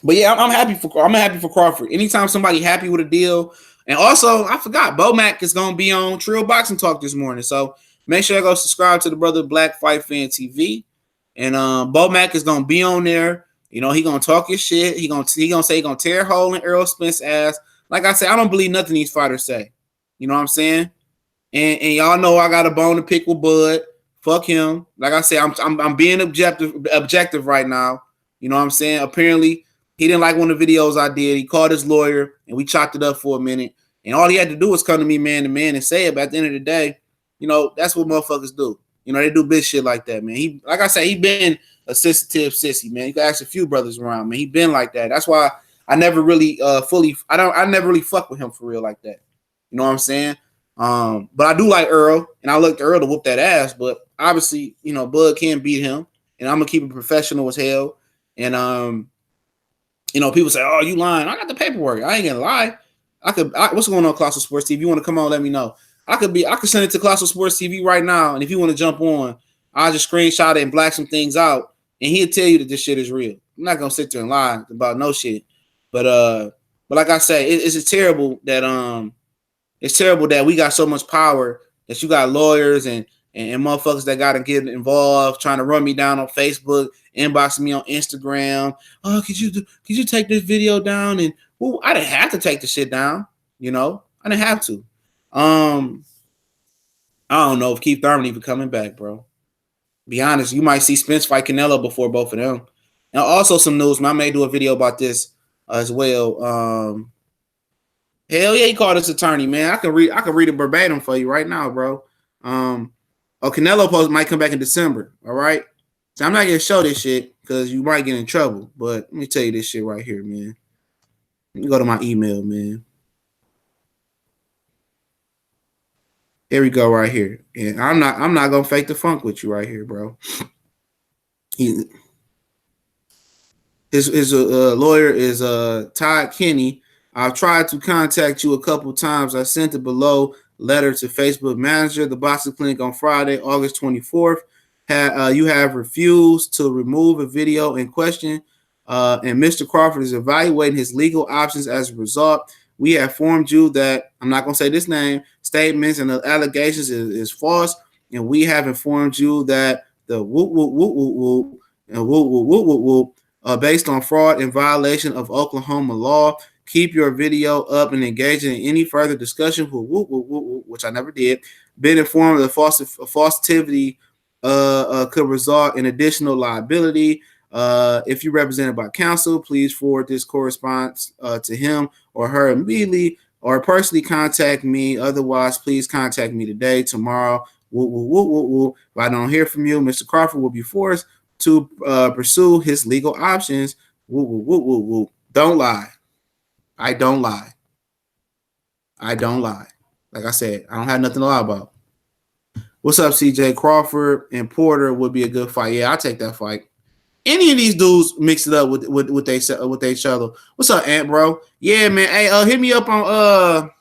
yeah, I'm happy for Crawford. Anytime somebody happy with a deal, and also I forgot Bo Mac is gonna be on Trill Boxing Talk this morning, so. Make sure you go subscribe to the Brother Black Fight Fan TV. And Bo Mac is gonna be on there. You know, he gonna talk his shit. He gonna say he gonna tear a hole in Errol Spence's ass. Like I said, I don't believe nothing these fighters say. You know what I'm saying? And y'all know I got a bone to pick with Bud. Fuck him. Like I said, I'm being objective right now. You know what I'm saying? Apparently, he didn't like one of the videos I did. He called his lawyer and we chopped it up for a minute. And all he had to do was come to me man to man and say it. But at the end of the day, you know, that's what motherfuckers do. You know, they do bitch shit like that, man. He, like I said, he been a sensitive sissy, man. You can ask a few brothers around, man. He been like that. That's why I never really I never really fuck with him for real like that. You know what I'm saying? But I do like Earl, and I look to Earl to whoop that ass. But obviously, you know, Bud can't beat him, and I'm gonna keep it professional as hell. And you know, people say, "Oh, you lying?" I got the paperwork. I ain't gonna lie. What's going on, Colossal Sports TV? If you want to come on, let me know. I could send it to Colossal Sports TV right now, and if you want to jump on, I'll just screenshot it and black some things out, and he'll tell you that this shit is real. I'm not gonna sit there and lie about no shit. But like I say, it's terrible that we got so much power that you got lawyers and motherfuckers that got to get involved, trying to run me down on Facebook, inboxing me on Instagram. Oh, could you take this video down? And well, I didn't have to take the shit down. You know, I didn't have to. I don't know if Keith Thurman even coming back, bro. Be honest, you might see Spence fight Canelo before both of them. And also some news, man. I may do a video about this as well. Hell yeah, he called his attorney, man. I can read it verbatim for you right now, bro. Canelo post might come back in December. All right. So I'm not gonna show this shit because you might get in trouble. But let me tell you this shit right here, man. Let me go to my email, man. Here we go, right here. And I'm not gonna fake the funk with you right here, bro. His lawyer is Todd Kinney. I've tried to contact you a couple times. I sent the below letter to Facebook manager, the boxing clinic on Friday, August 24th. You have refused to remove a video in question, and Mr. Crawford is evaluating his legal options as a result. We have informed you that, I'm not going to say this name, statements and the allegations is false, and we have informed you that the based on fraud and violation of Oklahoma law. Keep your video up and engage in any further discussion, which I never did. Been informed that falsity could result in additional liability. If you're represented by counsel, please forward this correspondence to him or her immediately, or personally contact me. Otherwise, please contact me today, tomorrow. If I don't hear from you, Mr. Crawford will be forced to pursue his legal options. Don't lie. I don't lie. Like I said, I don't have nothing to lie about. What's up, CJ? Crawford and Porter would be a good fight. Yeah, I'll take that fight. Any of these dudes mix it up with each other. What's up, Ant, bro? Yeah, man. Hey, hit me up on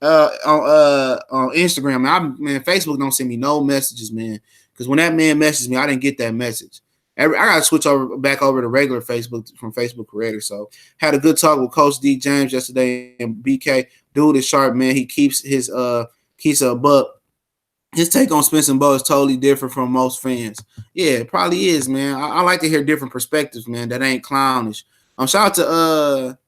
Instagram. Man, Facebook don't send me no messages, man. Because when that man messaged me, I didn't get that message. I gotta switch back over to regular Facebook from Facebook Creator. So had a good talk with Coach D James yesterday, and BK dude is sharp, man. He keeps a buck. His take on Spence and Bo is totally different from most fans. Yeah, it probably is, man. I like to hear different perspectives, man. That ain't clownish. Shout out to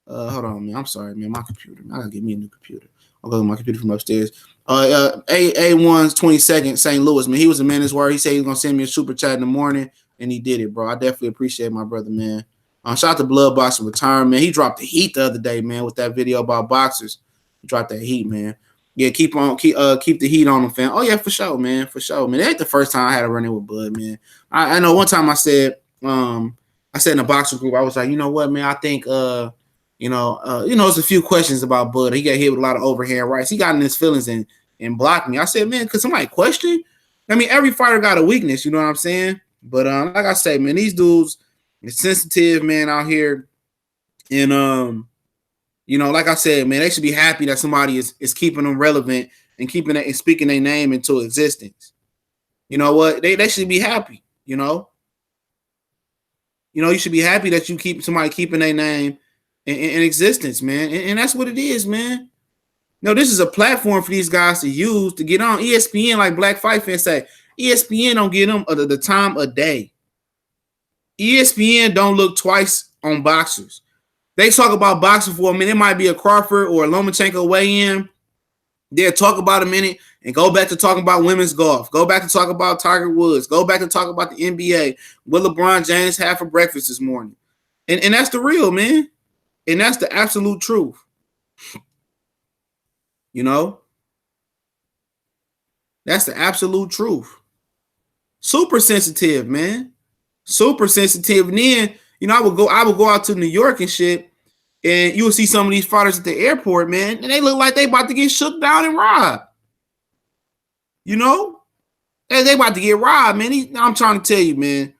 hold on, man. I'm sorry, man. My computer. I gotta get me a new computer. I'll go to my computer from upstairs. A1's 22nd, St. Louis, man. He was a man of his word. He said he was gonna send me a super chat in the morning, and he did it, bro. I definitely appreciate my brother, man. Shout out to Blood Boxing Return, man. He dropped the heat the other day, man, with that video about boxers. He dropped that heat, man. Yeah, keep the heat on them, fam. Oh yeah, for sure, man. For sure, man. It ain't the first time I had a run in with Bud, man. I know one time I said in a boxing group, I was like, you know what, man, I think there's a few questions about Bud. He got hit with a lot of overhand rights. He got in his feelings and blocked me. I said, man, could somebody question? I mean, every fighter got a weakness, you know what I'm saying? But like I say, man, these dudes are sensitive, man, out here. And like I said, man, they should be happy that somebody is keeping them relevant and keeping it and speaking their name into existence. You know what? They should be happy, you know. You should be happy that you keep somebody keeping their name in existence, man. And that's what it is, man. No, this is a platform for these guys to use to get on ESPN, like Black Fight fans say. ESPN don't get them the time of day. ESPN don't look twice on boxers. They talk about boxing for a minute. It might be a Crawford or a Lomachenko weigh-in. They'll talk about a minute and go back to talking about women's golf. Go back to talk about Tiger Woods. Go back to talk about the NBA. What LeBron James had for breakfast this morning. And that's the real, man. And that's the absolute truth. You know? That's the absolute truth. Super sensitive, man. Super sensitive. And then, I would go out to New York and shit, and you will see some of these fighters at the airport, man, and they look like they about to get shook down and robbed. You know? And they about to get robbed, man. I'm trying to tell you, man.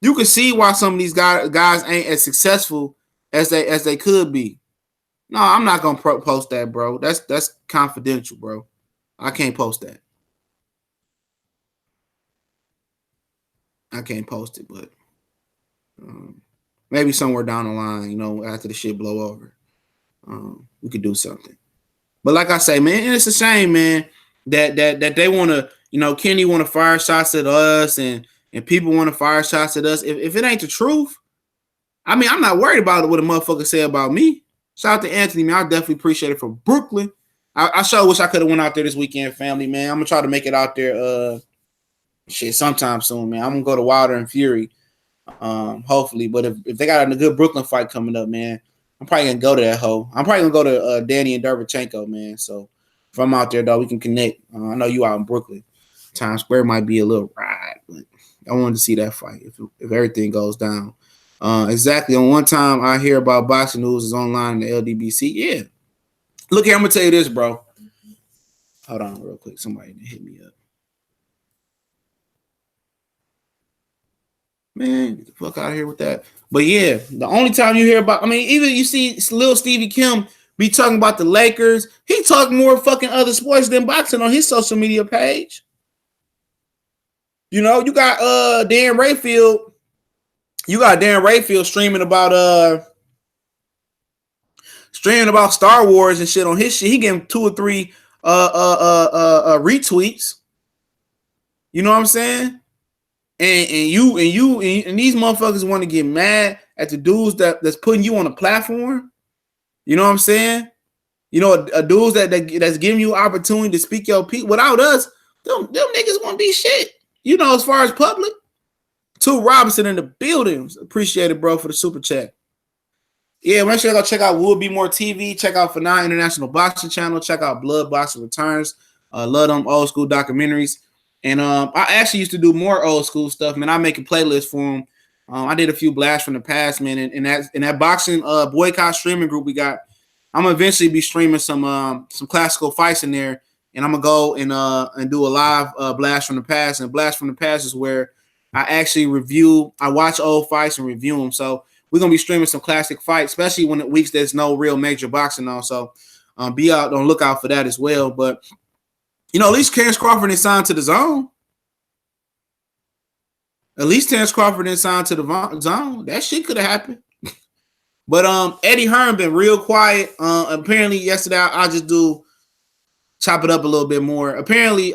You can see why some of these guys ain't as successful as they could be. No, I'm not gonna post that, bro. That's confidential, bro. I can't post that. I can't post it, but maybe somewhere down the line, after the shit blow over, we could do something. But like I say, man, it's a shame, man, that they want to, Kenny want to fire shots at us, and people want to fire shots at us. If it ain't the truth, I mean, I'm not worried about what a motherfucker say about me. Shout out to Anthony, man. I definitely appreciate it from Brooklyn. I sure wish I could have went out there this weekend, family, man. I'm gonna try to make it out there, sometime soon, man. I'm gonna go to Wilder and Fury, hopefully. But if they got a good Brooklyn fight coming up, man, I'm probably gonna go to that hoe. I'm probably gonna go to Danny and Derevchenko, man. So if I'm out there, though, we can connect. I know you out in Brooklyn. Times Square might be a little ride, but I wanted to see that fight if everything goes down. Exactly. On one time I hear about boxing news is online in the LDBC. Yeah. Look here, I'm gonna tell you this, bro. Hold on real quick. Somebody hit me up. Man, get the fuck out of here with that. But yeah, the only time you hear about, even you see little Stevie Kim be talking about the Lakers. He talk more fucking other sports than boxing on his social media page. You got Dan Rayfield. You got Dan Rayfield streaming about Star Wars and shit on his shit. He getting 2 or 3 retweets. You know what I'm saying? And these motherfuckers want to get mad at the dudes that's putting you on a platform. You know what I'm saying? A dudes that's giving you opportunity to speak your piece. Without us, them niggas won't be shit. As far as public. 2 Robinson in the building. Appreciate it, bro, for the super chat. Yeah, make sure you go check out Would Be More TV. Check out Fanai International Boxing Channel. Check out Blood Boxing Returns. Love them old school documentaries. And I actually used to do more old school stuff, man. I make a playlist for them. I did a few blasts from the past, man. And that boxing boycott streaming group we got, I'm gonna eventually be streaming some classical fights in there. And I'm gonna go and do a live blast from the past. And blast from the past is where I actually I watch old fights and review them. So we're going to be streaming some classic fights, especially when it weeks there's no real major boxing on. So be out on lookout for that as well. But, at least Terrence Crawford is signed to the Zone. At least Terrence Crawford didn't sign to the zone. That shit could have happened. But Eddie Hearn been real quiet. Apparently yesterday I'll just chop it up a little bit more. Apparently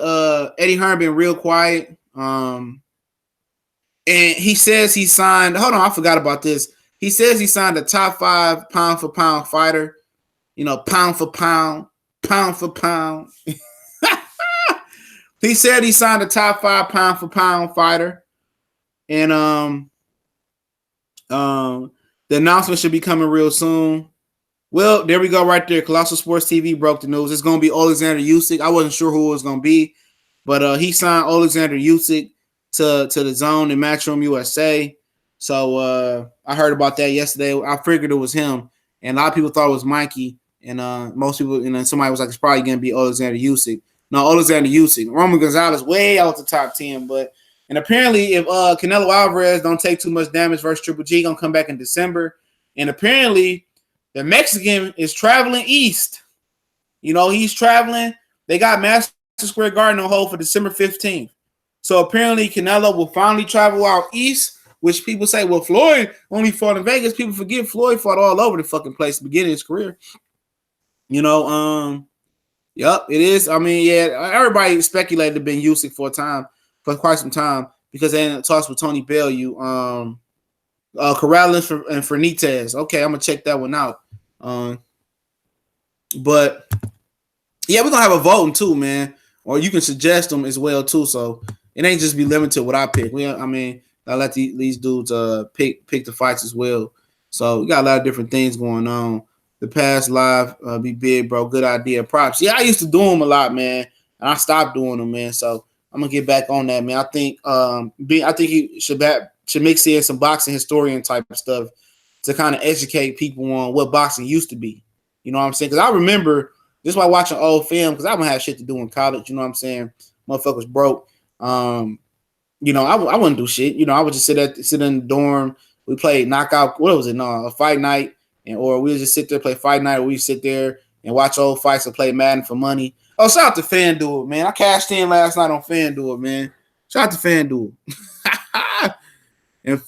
Eddie Hearn been real quiet. And he says he signed. Hold on, I forgot about this. He says he signed a top 5 pound for pound fighter. You know, pound for pound, pound for pound. He said he signed a top 5 pound for pound fighter. And the announcement should be coming real soon. Well, there we go right there. Colossal Sports TV broke the news. It's going to be Alexander Usyk. I wasn't sure who it was going to be, but he signed Alexander Usyk to the zone in Matchroom USA. So I heard about that yesterday. I figured it was him, and a lot of people thought it was Mikey, and most people, somebody was like, it's probably going to be Alexander Usyk. No, Alexander Usyk. Roman Gonzalez way out the top 10, and apparently if Canelo Alvarez don't take too much damage versus Triple G, gonna come back in December, and apparently the Mexican is traveling east. He's traveling. They got Madison Square Garden on hold for December 15th. So apparently Canelo will finally travel out east, which people say, well, Floyd only fought in Vegas. People forget Floyd fought all over the fucking place at the beginning of his career. Yep, it is. I mean, yeah, everybody speculated it been Usyk for quite some time, because they in talks with Tony Bellew, Corrales and Fernandez. Okay, I'm gonna check that one out. But yeah, we're gonna have a voting too, man. Or you can suggest them as well too. So it ain't just be limited to what I pick. I let these dudes pick the fights as well. So we got a lot of different things going on. The past live be big, bro. Good idea. Props. Yeah, I used to do them a lot, man, and I stopped doing them, man. So I'm gonna get back on that, man. I think he should mix in some boxing historian type of stuff to kind of educate people on what boxing used to be. You know what I'm saying? Because I remember just by watching old film, because I don't have shit to do in college. You know what I'm saying? Motherfuckers broke. I wouldn't do shit. I would just sit in the dorm. We played knockout. What was it? No, a fight night, or we would just sit there play fight night, or we sit there and watch old fights and play Madden for money. Oh, shout out to FanDuel, man. I cashed in last night on FanDuel, man. Shout out to FanDuel. and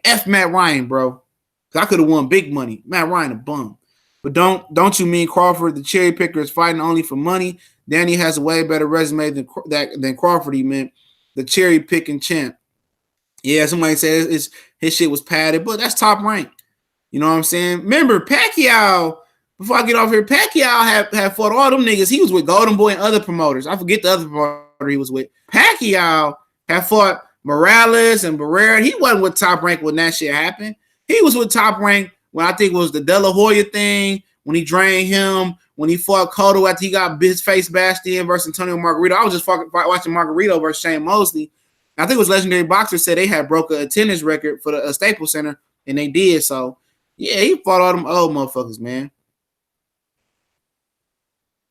F Matt Ryan, bro. I could have won big money. Matt Ryan a bum. But don't you mean Crawford, the cherry picker, is fighting only for money? Danny has a way better resume than Crawford. He meant the cherry picking champ. Yeah, somebody said his shit was padded, but that's Top Rank. You know what I'm saying? Remember, Pacquiao, before I get off here, Pacquiao had fought all them niggas. He was with Golden Boy and other promoters. I forget the other promoter he was with. Pacquiao had fought Morales and Barrera. He wasn't with Top Rank when that shit happened. He was with Top Rank when I think it was the De La Hoya thing, when he drained him, when he fought Cotto after he got his face bashed in versus Antonio Margarito. I was just watching Margarito versus Shane Mosley. I think it was Legendary Boxers said they had broke a attendance record for the Staples Center, and they did. So, yeah, he fought all them old motherfuckers, man.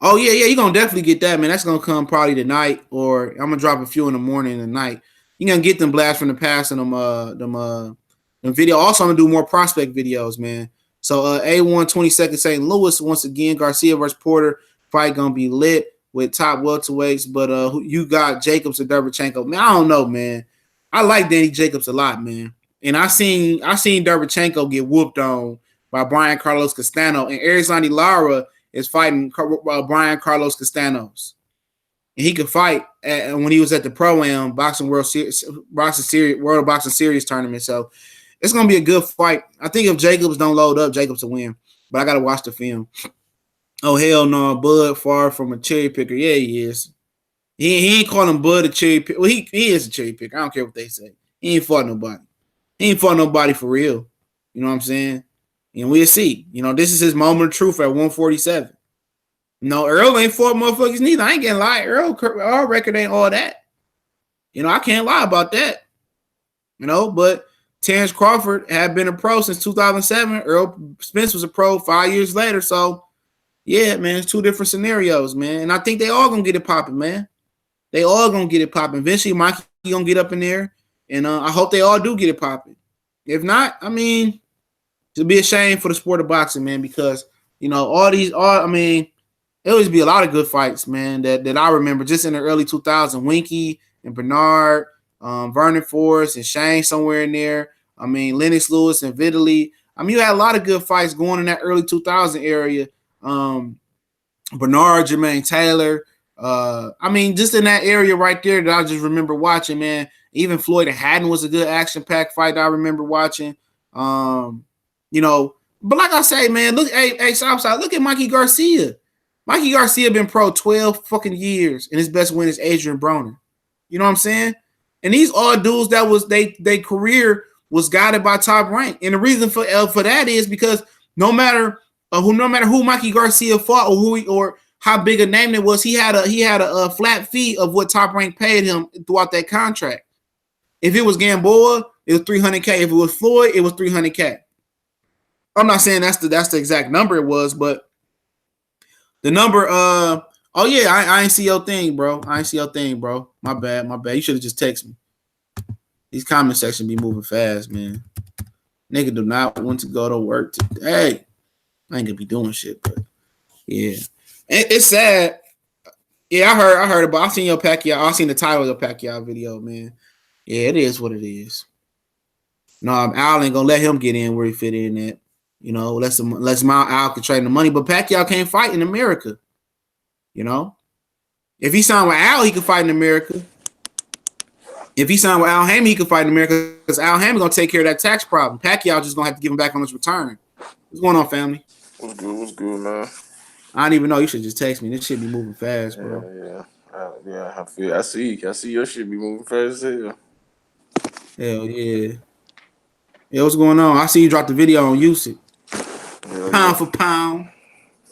Oh, yeah, you're going to definitely get that, man. That's going to come probably tonight, or I'm going to drop a few in the morning and tonight. You're going to get them blasts from the past and them video. Also, I'm going to do more prospect videos, man. So, A1 22nd St. Louis, once again, Garcia versus Porter. Fight going to be lit with top welterweights. But you got Jacobs or Derevchenko. Man, I don't know, man. I like Danny Jacobs a lot, man. And I seen Derevchenko get whooped on by Brian Carlos Castano. And Erislandy Lara is fighting Brian Carlos Castanos. And he could fight when he was at the Pro-Am World Boxing Series tournament. So it's going to be a good fight. I think if Jacobs don't load up, Jacobs will win. But I got to watch the film. Oh, hell no. Bud far from a cherry picker. Yeah, he is. He ain't calling Bud a cherry picker. Well, he is a cherry picker. I don't care what they say. He ain't fought nobody. He ain't fought nobody for real. You know what I'm saying? And we'll see. This is his moment of truth at 147. No, Earl ain't fought motherfuckers neither. I ain't gonna lie. Earl record ain't all that. I can't lie about that. But Terrence Crawford had been a pro since 2007. Earl Spence was a pro 5 years later. So, yeah, man, it's two different scenarios, man. And I think they all going to get it popping, man. They all going to get it popping. Eventually, Mikey going to get up in there. And I hope they all do get it popping. If not, I mean, it'll be a shame for the sport of boxing, man, because, it always be a lot of good fights, man, that I remember just in the early 2000s. Winky and Bernard Vernon Forrest and Shane somewhere in there. I mean, Lennox Lewis and Vitaly. I mean, you had a lot of good fights going in that early 2000 area. Bernard, Jermaine Taylor. I mean, just in that area right there that I just remember watching, man. Even Floyd and Haddon was a good action-packed fight that I remember watching. You know, but like I say, man, look, hey, Southside, look at Mikey Garcia. Mikey Garcia been pro 12 fucking years, and his best win is Adrian Broner. You know what I'm saying? And these are dudes that was they career was guided by Top Rank, and the reason for that is because no matter who Mikey Garcia fought or how big a name it was, he had a flat fee of what Top Rank paid him throughout that contract. If it was Gamboa, it was $300K. If it was Floyd, it was $300K. I'm not saying that's the exact number it was, but the number. Oh yeah, I ain't see your thing, bro. My bad. You should have just texted me. These comment section be moving fast, man. Nigga do not want to go to work today. I ain't gonna be doing shit, but yeah, it's sad. Yeah, I heard about. I seen your Pacquiao. I seen the title of the Pacquiao video, man. Yeah, it is what it is. No, Al ain't gonna let him get in where he fit in at. You know, unless Mount Al can trade the money, but Pacquiao can't fight in America. You know, if he signed with Al, he could fight in America. If he signed with Al Hammond, he could fight in America because Al Hammond gonna take care of that tax problem. Pacquiao just gonna have to give him back on his return. What's going on, family? What's good, man? I don't even know. You should just text me. This shit be moving fast, bro. Yeah. I see your shit be moving fast as hell. Hell yeah. Yeah, what's going on? I see you dropped the video on Usage. Pound for pound.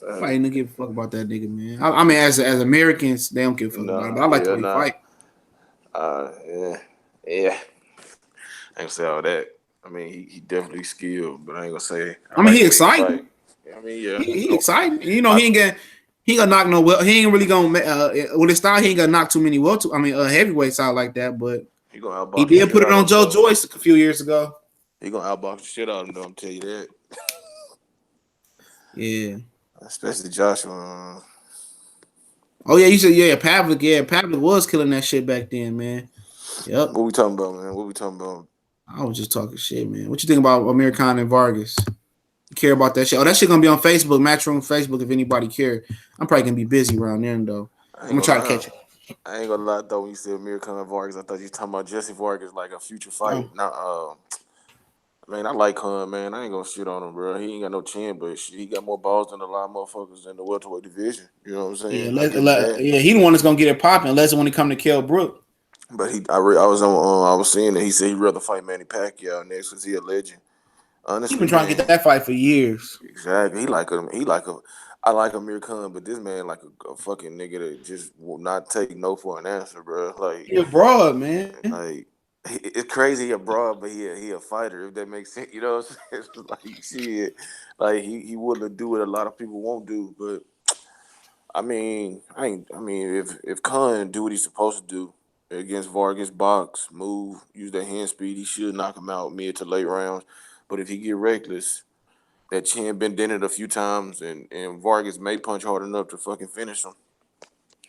I ain't give a fuck about that nigga, man. I mean, as Americans, they don't give a fuck about it. But I like the way he fight. Yeah. I ain't gonna say all that. I mean, he definitely skilled, but I ain't gonna say. I mean, he exciting. I mean, yeah, he exciting. You know, he ain't gonna knock no well. He ain't really gonna with his style. He ain't gonna knock too many heavyweights out like that. But he did put it on Joe Joyce a few years ago. He gonna outbox the shit out of him, though, I'm tell you that. Yeah. Especially Joshua. Oh yeah, you said Pavlik. Yeah, Pavlik was killing that shit back then, man. Yep. What we talking about, man? I was just talking shit, man. What you think about American and Vargas? You care about that shit? Oh, that shit gonna be on Facebook, Matchroom Facebook. If anybody care, I'm probably gonna be busy around then though. I'm gonna try to catch it. I ain't gonna lie though. When you said American and Vargas, I thought you was talking about Jesse Vargas like a future fight. Man, I like him, man. I ain't gonna shit on him, bro. He ain't got no chin, but shit, he got more balls than a lot of motherfuckers in the welterweight division. You know what I'm saying? Yeah, he the one that's gonna get it popping, unless when he come to Kell Brook. But I was seeing that he said he'd rather fight Manny Pacquiao next because he a legend. Honestly, he's been trying to get that fight for years. Exactly. I like Amir Khan, but this man like a fucking nigga that just will not take no for an answer, bro. Like he a broad, man. Like. It's crazy he a broad, but he a fighter, if that makes sense. You know what I'm saying? Like, shit, like he willing to do what a lot of people won't do. But I mean, if Khan do what he's supposed to do against Vargas, box, move, use that hand speed, he should knock him out mid to late rounds. But if he get reckless, that chin been dented a few times, and Vargas may punch hard enough to fucking finish him.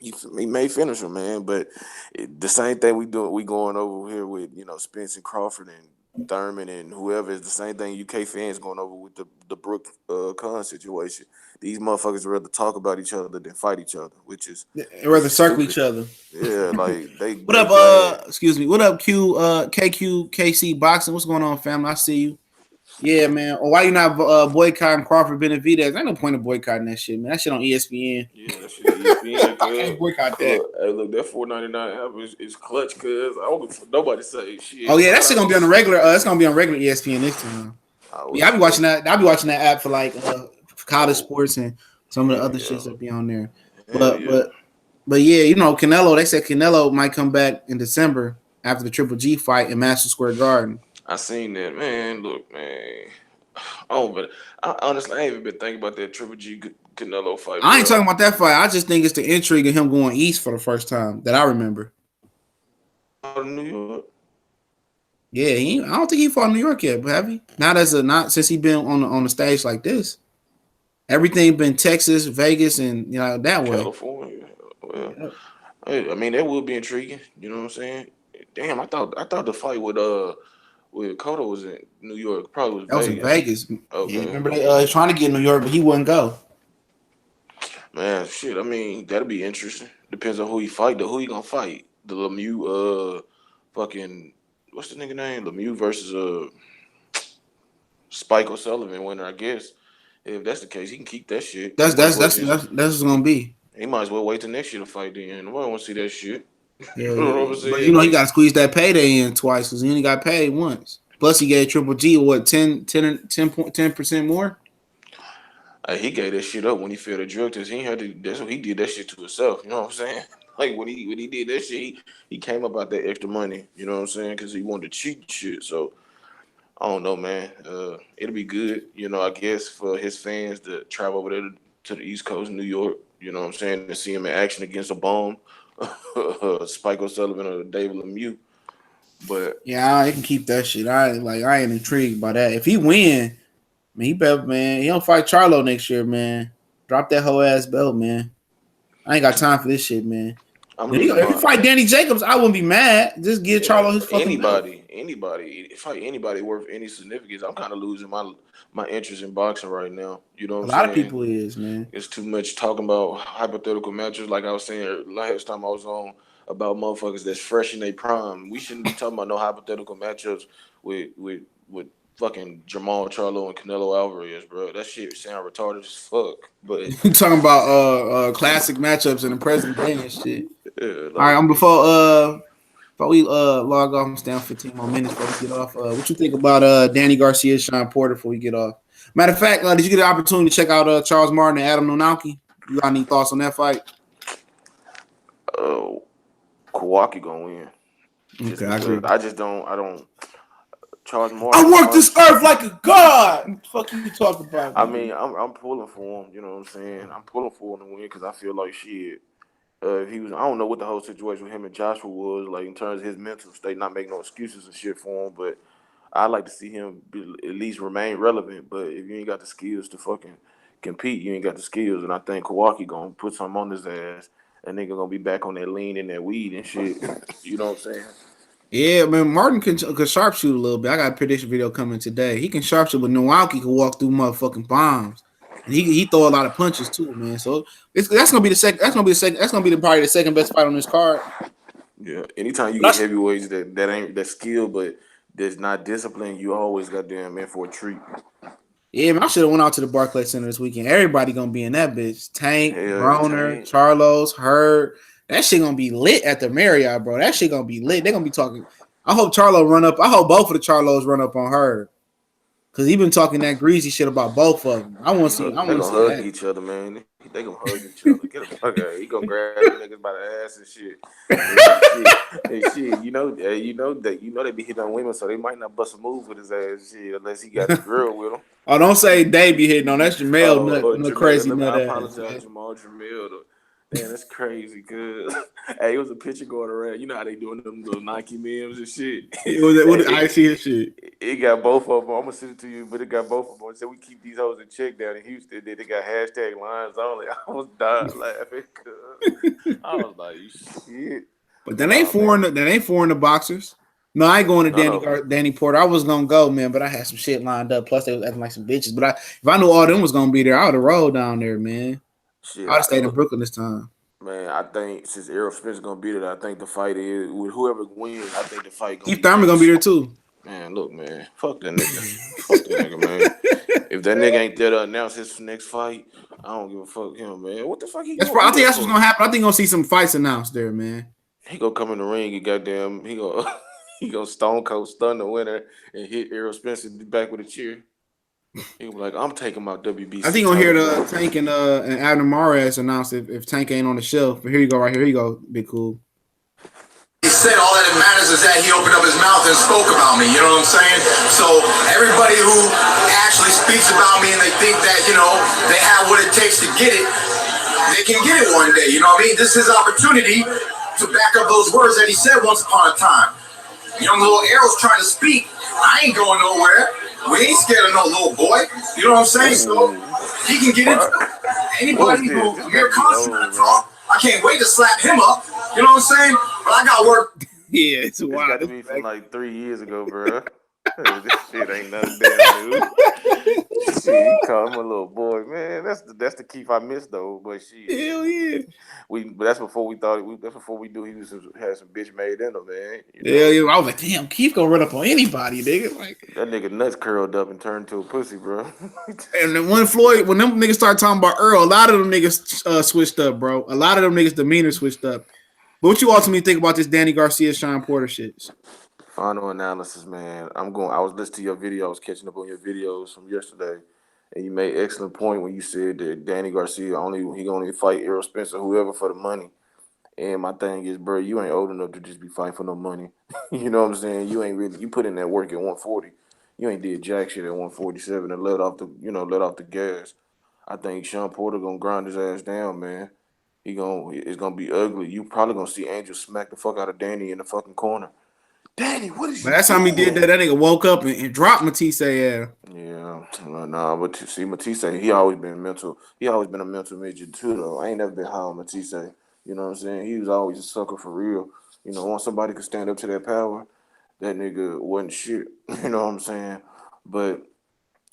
He may finish him, man, but the same thing we going over here with, Spence and Crawford and Thurman and whoever is the same thing UK fans going over with the Brook Khan situation. These motherfuckers rather talk about each other than fight each other, which is rather circle each other. Yeah, like they. What up? Excuse me. What up, KC Boxing? What's going on, family? I see you. Yeah, man. Or why you not boycotting Crawford Benavidez? Ain't no point of boycotting that shit, man. That shit on ESPN. Yeah, that shit on ESPN. I can't boycott that. Hey, look, that $4.99 is clutch, cuz I don't nobody say shit. Oh yeah, that shit gonna be on the regular. It's gonna be on regular ESPN next time. Yeah, I be watching that. I be watching that app for like college sports and some of the other shits that be on there. But yeah, Canelo. They said Canelo might come back in December after the Triple G fight in Madison Square Garden. I seen that, man. Look, man. But honestly, I ain't even been thinking about that Triple G Canelo fight. I ain't talking about that fight. I just think it's the intrigue of him going east for the first time that I remember. Out of New York. Yeah, I don't think he fought in New York yet, but have he? Not since he been on the stage like this. Everything been Texas, Vegas, and that way. California. Well, yeah. I mean, that would be intriguing. You know what I'm saying? Damn, I thought the fight with Cotto was in New York. Probably was That was Vegas. in Vegas. Okay. Yeah, remember they trying to get in New York, but he wouldn't go. Man, shit. I mean, that'll be interesting. Depends on who he fight. Who he gonna fight? The Lemieux, fucking, what's the nigga name? Lemieux versus Spike O'Sullivan winner, I guess. If that's the case, he can keep that shit. That's what's gonna be. He might as well wait till next year to fight. Then nobody want to see that shit. Yeah, You know what I'm saying? but he got to squeeze that payday in twice because he only got paid once. Plus, he gave Triple G what 10% more. He gave that shit up when he failed a drug test. He ain't had to. That's what he did. That shit to himself. You know what I'm saying? Like when he did that shit, he came up out that extra money. You know what I'm saying? Because he wanted to cheat shit. So I don't know, man. It'll be good. You know, I guess for his fans to travel over there to the East Coast, New York. You know what I'm saying? To see him in action against a bomb, Spike O'Sullivan or David Lemieux. But yeah, I can keep that shit. I ain't intrigued by that. If he win, man, he better, man. He don't fight Charlo next year, man. Drop that whole ass belt, man. I ain't got time for this shit, man. If you fight Danny Jacobs, I wouldn't be mad. Just give Charlo his fucking anybody. Fight anybody worth any significance. I'm kind of losing my interest in boxing right now. You know what I'm saying? A lot of people is, man. It's too much talking about hypothetical matches. Like I was saying last time I was on about motherfuckers that's fresh in their prime. We shouldn't be talking about no hypothetical matchups with fucking Jamal Charlo and Canelo Alvarez, bro. That shit sound retarded as fuck. But you talking about classic matchups in the present day and shit. Yeah, all right, before we log off, I'm staying 15 more minutes before we get off. What you think about Danny Garcia, Sean Porter before we get off? Matter of fact, did you get the opportunity to check out Charles Martin and Adam Nonalki? You got any thoughts on that fight? Kawaki gonna win. Okay, I agree. I don't. Charles Martin. I work this earth like a god. What the fuck you talking about? I mean, I'm pulling for him. You know what I'm saying? I'm pulling for him to win because I feel like shit. If he was, I don't know what the whole situation with him and Joshua was like in terms of his mental state, not making no excuses and shit for him. But I like to see him at least remain relevant. But if you ain't got the skills to fucking compete, you ain't got the skills. And I think Kawaki gonna put something on his ass. And nigga gonna be back on that lean and that weed and shit. You know what I'm saying? Yeah, man, Martin can sharpshoot a little bit. I got a prediction video coming today. He can sharpshoot, but Nowalki can walk through motherfucking bombs, and he throw a lot of punches too, man. So that's gonna be the second. That's gonna be probably the second best fight on this card. Yeah. Anytime you get heavyweights that ain't that skill, but that's not disciplined, you always goddamn in for a treat. Yeah, man, I should have went out to the Barclays Center this weekend. Everybody gonna be in that bitch. Tank, Broner, Charlos, Hurd. That shit gonna be lit at the Marriott, bro. That shit gonna be lit. They're gonna be talking. I hope Charlo run up. I hope both of the Charlos run up on her. Cause he been talking that greasy shit about both of them. I want to see. I want to see hug that. each other, man. They gonna hug each other. Get the fuck out. He gonna grab the niggas by the ass and shit. And shit. You know they be hitting on women, so they might not bust a move with his ass shit unless he got the girl with him. Oh, don't say they be hitting on. That's Jamel, nut crazy nut ass. I apologize, Jamal Jamel. Man, that's crazy. Cause hey, it was a picture going around. You know how they doing them little Nike memes and shit. I see his shit. It got both of them. I'm gonna send it to you, but it got both of them. It said we keep these hoes in check down in Houston. They got hashtag lines only. I was dying laughing. I was like, shit. But that ain't foreign. That ain't foreign to boxers. No, I ain't going to Danny Porter. I was gonna go, man, but I had some shit lined up. Plus, they was acting like some bitches. But if I knew all them was gonna be there, I would have rolled down there, man. I'd have stayed in Brooklyn this time. Man, I think since Errol Spence gonna be there, I think the fight is with whoever wins. I think the fight. Keith Thurman gonna be there too. Man, look, man, fuck that nigga. Fuck that nigga, man. If that nigga ain't there to announce his next fight, I don't give a fuck him, man. What the fuck he? I think that's what's gonna happen. I think gonna see some fights announced there, man. He gonna come in the ring and goddamn, he gonna Stone Cold stun the winner and hit Errol Spence back with a chair. He was like, I'm taking my WBC. I think you're gonna hear the Tank and Abner Mares announce if Tank ain't on the shelf. But here you go, right here. Here you go, Big Cool. He said all that it matters is that he opened up his mouth and spoke about me. You know what I'm saying? So everybody who actually speaks about me and they think that, you know, they have what it takes to get it, they can get it one day. You know what I mean? This is his opportunity to back up those words that he said once upon a time. Young little Arrow's trying to speak. I ain't going nowhere. We ain't scared of no little boy. You know what I'm saying? So he can get into anybody who mere constant talk. I can't wait to slap him up. You know what I'm saying? But I got work Yeah, it's It's wild. got to be from like 3 years ago, bro. This shit ain't nothing damn new. Shit, you call him a little boy, man. That's the Keith I miss though. But shit, Hell yeah. but that's before we thought that's before we knew he had some bitch made in him, man. You know? Hell yeah. I was like, damn, Keith gonna run up on anybody, nigga. Like That nigga nuts curled up and turned to a pussy, bro. and then when them niggas started talking about Earl, a lot of them niggas switched up, bro. A lot of them niggas demeanor switched up. But what you ultimately think about this Danny Garcia, Sean Porter shit? Final analysis, man. I was listening to your video. I was catching up on your videos from yesterday, and you made excellent point when you said that Danny Garcia he only fight Errol Spencer, whoever, for the money. And my thing is, bro, you ain't old enough to just be fighting for no money. You know what I'm saying? You put in that work at 140. You ain't did jack shit at 147 and let off the gas. I think Sean Porter gonna grind his ass down, man. It's gonna be ugly. You probably gonna see Angel smack the fuck out of Danny in the fucking corner. Danny, what is But you that's how he did doing? that. That nigga woke up and dropped Matisse. Yeah. Yeah, nah, but see, Matisse, he always been mental. He always been a mental midget too, though. I ain't never been high on Matisse. You know what I'm saying? He was always a sucker for real. You know, once somebody could stand up to that power, that nigga wasn't shit. You know what I'm saying? But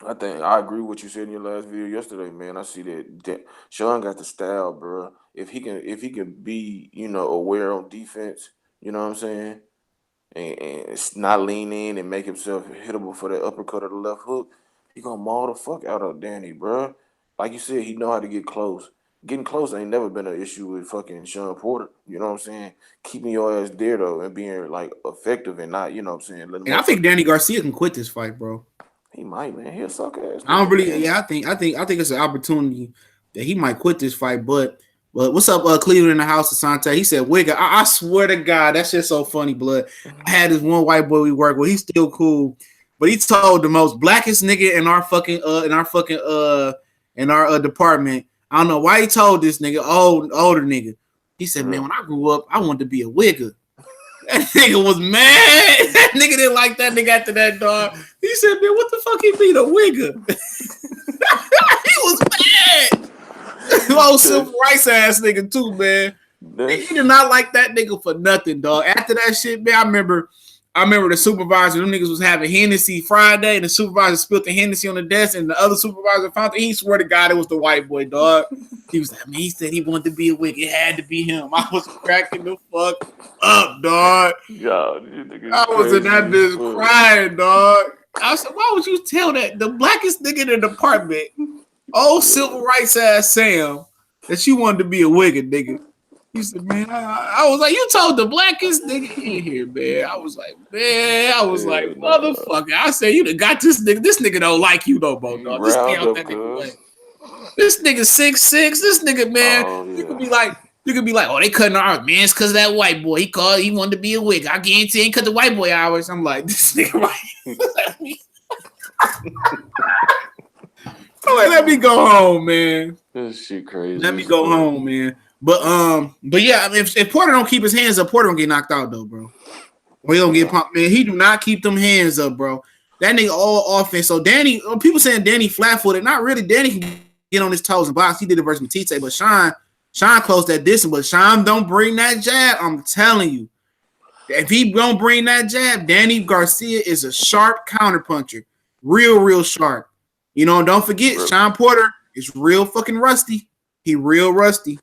I think I agree with what you said in your last video yesterday, man. I see that Sean got the style, bro. If he can be, aware on defense, you know what I'm saying, and it's not lean in and make himself hittable for that uppercut or the left hook, he gonna maul the fuck out of Danny, bro. Like you said, he know how to get close. Getting close ain't never been an issue with fucking Sean Porter. You know what I'm saying? Keeping your ass there though and being like effective and not, you know what I'm saying. And I think Danny Garcia can quit this fight, bro. He might, man. He'll suck ass. I don't really. Yeah, I think it's an opportunity that he might quit this fight. But what's up, Cleveland in the house, Asante? He said, "Wigga, I swear to God, that shit's so funny, blood." I had this one white boy we work with. He's still cool, but he told the most blackest nigga in our department. I don't know why he told this nigga, older nigga. He said, "Man, when I grew up, I wanted to be a wigger." That nigga was mad. That nigga didn't like that nigga after that, dog. He said, man, what the fuck he be the wigger? He was mad. Old civil rights ass nigga too, man. He did not like that nigga for nothing, dog. After that shit, man, I remember the supervisor, them niggas was having Hennessy Friday, and the supervisor spilled the Hennessy on the desk, and the other supervisor found it. He swear to God it was the white boy, dog. He was like, man, he said he wanted to be a wig. It had to be him. I was cracking the fuck up, dog. I was in that bitch crying, dog. I said, why would you tell that? The blackest nigga in the department, old civil rights ass Sam, that you wanted to be a wigger, nigga. He said, man, I was like, you told the blackest nigga in here, man. I was like, motherfucker. I said, you done got this nigga. This nigga don't like you no more, dog. Just stay out that nigga way. This nigga 6'6". This nigga, man, you could be like, oh, they cutting our man. It's because of that white boy. He wanted to be a wig. I guarantee he ain't cut the white boy hours. I'm like, this nigga right. Let me go home, man. This shit crazy. Let me go home, man. But yeah, I mean, if Porter don't keep his hands up, Porter don't get knocked out though, bro. Or he don't get pumped, man. He do not keep them hands up, bro. That nigga all offense. So Danny, people saying Danny flat-footed. Not really. Danny can get on his toes and box. He did it versus Matisse, but Sean closed that distance. But Sean don't bring that jab. I'm telling you, if he don't bring that jab, Danny Garcia is a sharp counterpuncher, real sharp. You know, don't forget, Sean Porter is real fucking rusty. He real rusty.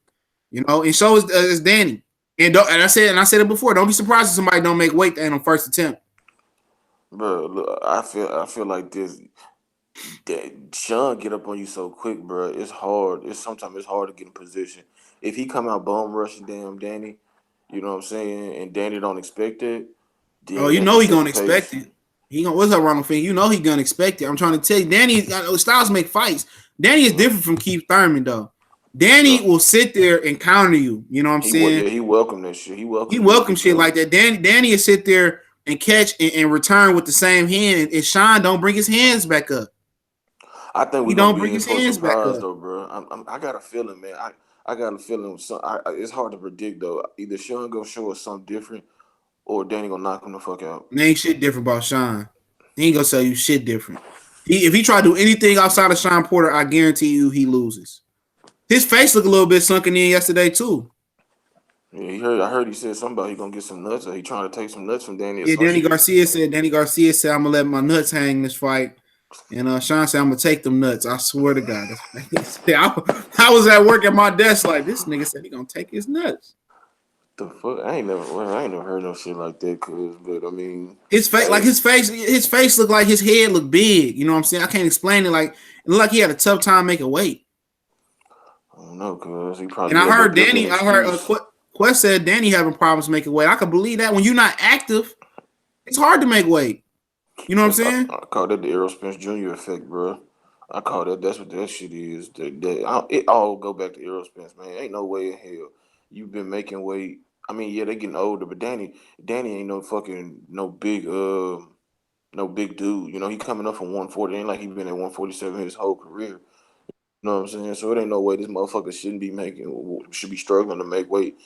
You know, and so is Danny. And I said it before. Don't be surprised if somebody don't make weight on first attempt. Bro, look, I feel like this. That Sean get up on you so quick, bro. It's hard. Sometimes it's hard to get in position. If he come out bum rushing damn Danny, you know what I'm saying, and Danny don't expect it. Oh, you know he gonna expect it. What's up, Ronald Fink? You know he gonna expect it. I'm trying to tell you, Danny. Styles make fights. Danny is different from Keith Thurman, though. Danny will sit there and counter you. You know what I'm saying? He welcome that shit. He welcome shit like that. Danny will sit there and catch and return with the same hand. And Sean don't bring his hands back up. I think he don't bring his hands back up, though, bro. I got a feeling, man. I got a feeling. It's hard to predict though. Either Sean gonna show us something different, or Danny gonna knock him the fuck out. There ain't shit different about Sean. He ain't gonna tell you shit different. If he try to do anything outside of Sean Porter, I guarantee you he loses. His face looked a little bit sunken in yesterday too. Yeah, I heard he said something about he gonna get some nuts, or he trying to take some nuts from Danny. Or Yeah, some Danny shit. Garcia said I'm gonna let my nuts hang this fight. And Sean said I'm gonna take them nuts. I swear to God. That's what he said. I was at work at my desk like this nigga said he gonna take his nuts. The fuck? I ain't never heard no shit like that, cuz. But I mean, His face, like his face looked like his head looked big. You know what I'm saying? I can't explain it. Like it looked like he had a tough time making weight. I don't know, cuz he probably. And I heard built Danny. an I heard excuse. Quest said Danny having problems making weight. I can believe that. When you're not active, it's hard to make weight. You know what I'm saying? I call that the Errol Spence Jr. effect, bro. I call that. That's what that shit is. It all go back to Errol Spence, man. Ain't no way in hell you've been making weight. I mean, yeah, they getting older, but Danny ain't no fucking no big dude. You know, he coming up from 140. Ain't like he been at 147 his whole career. You know what I'm saying? So it ain't no way this motherfucker should be struggling to make weight.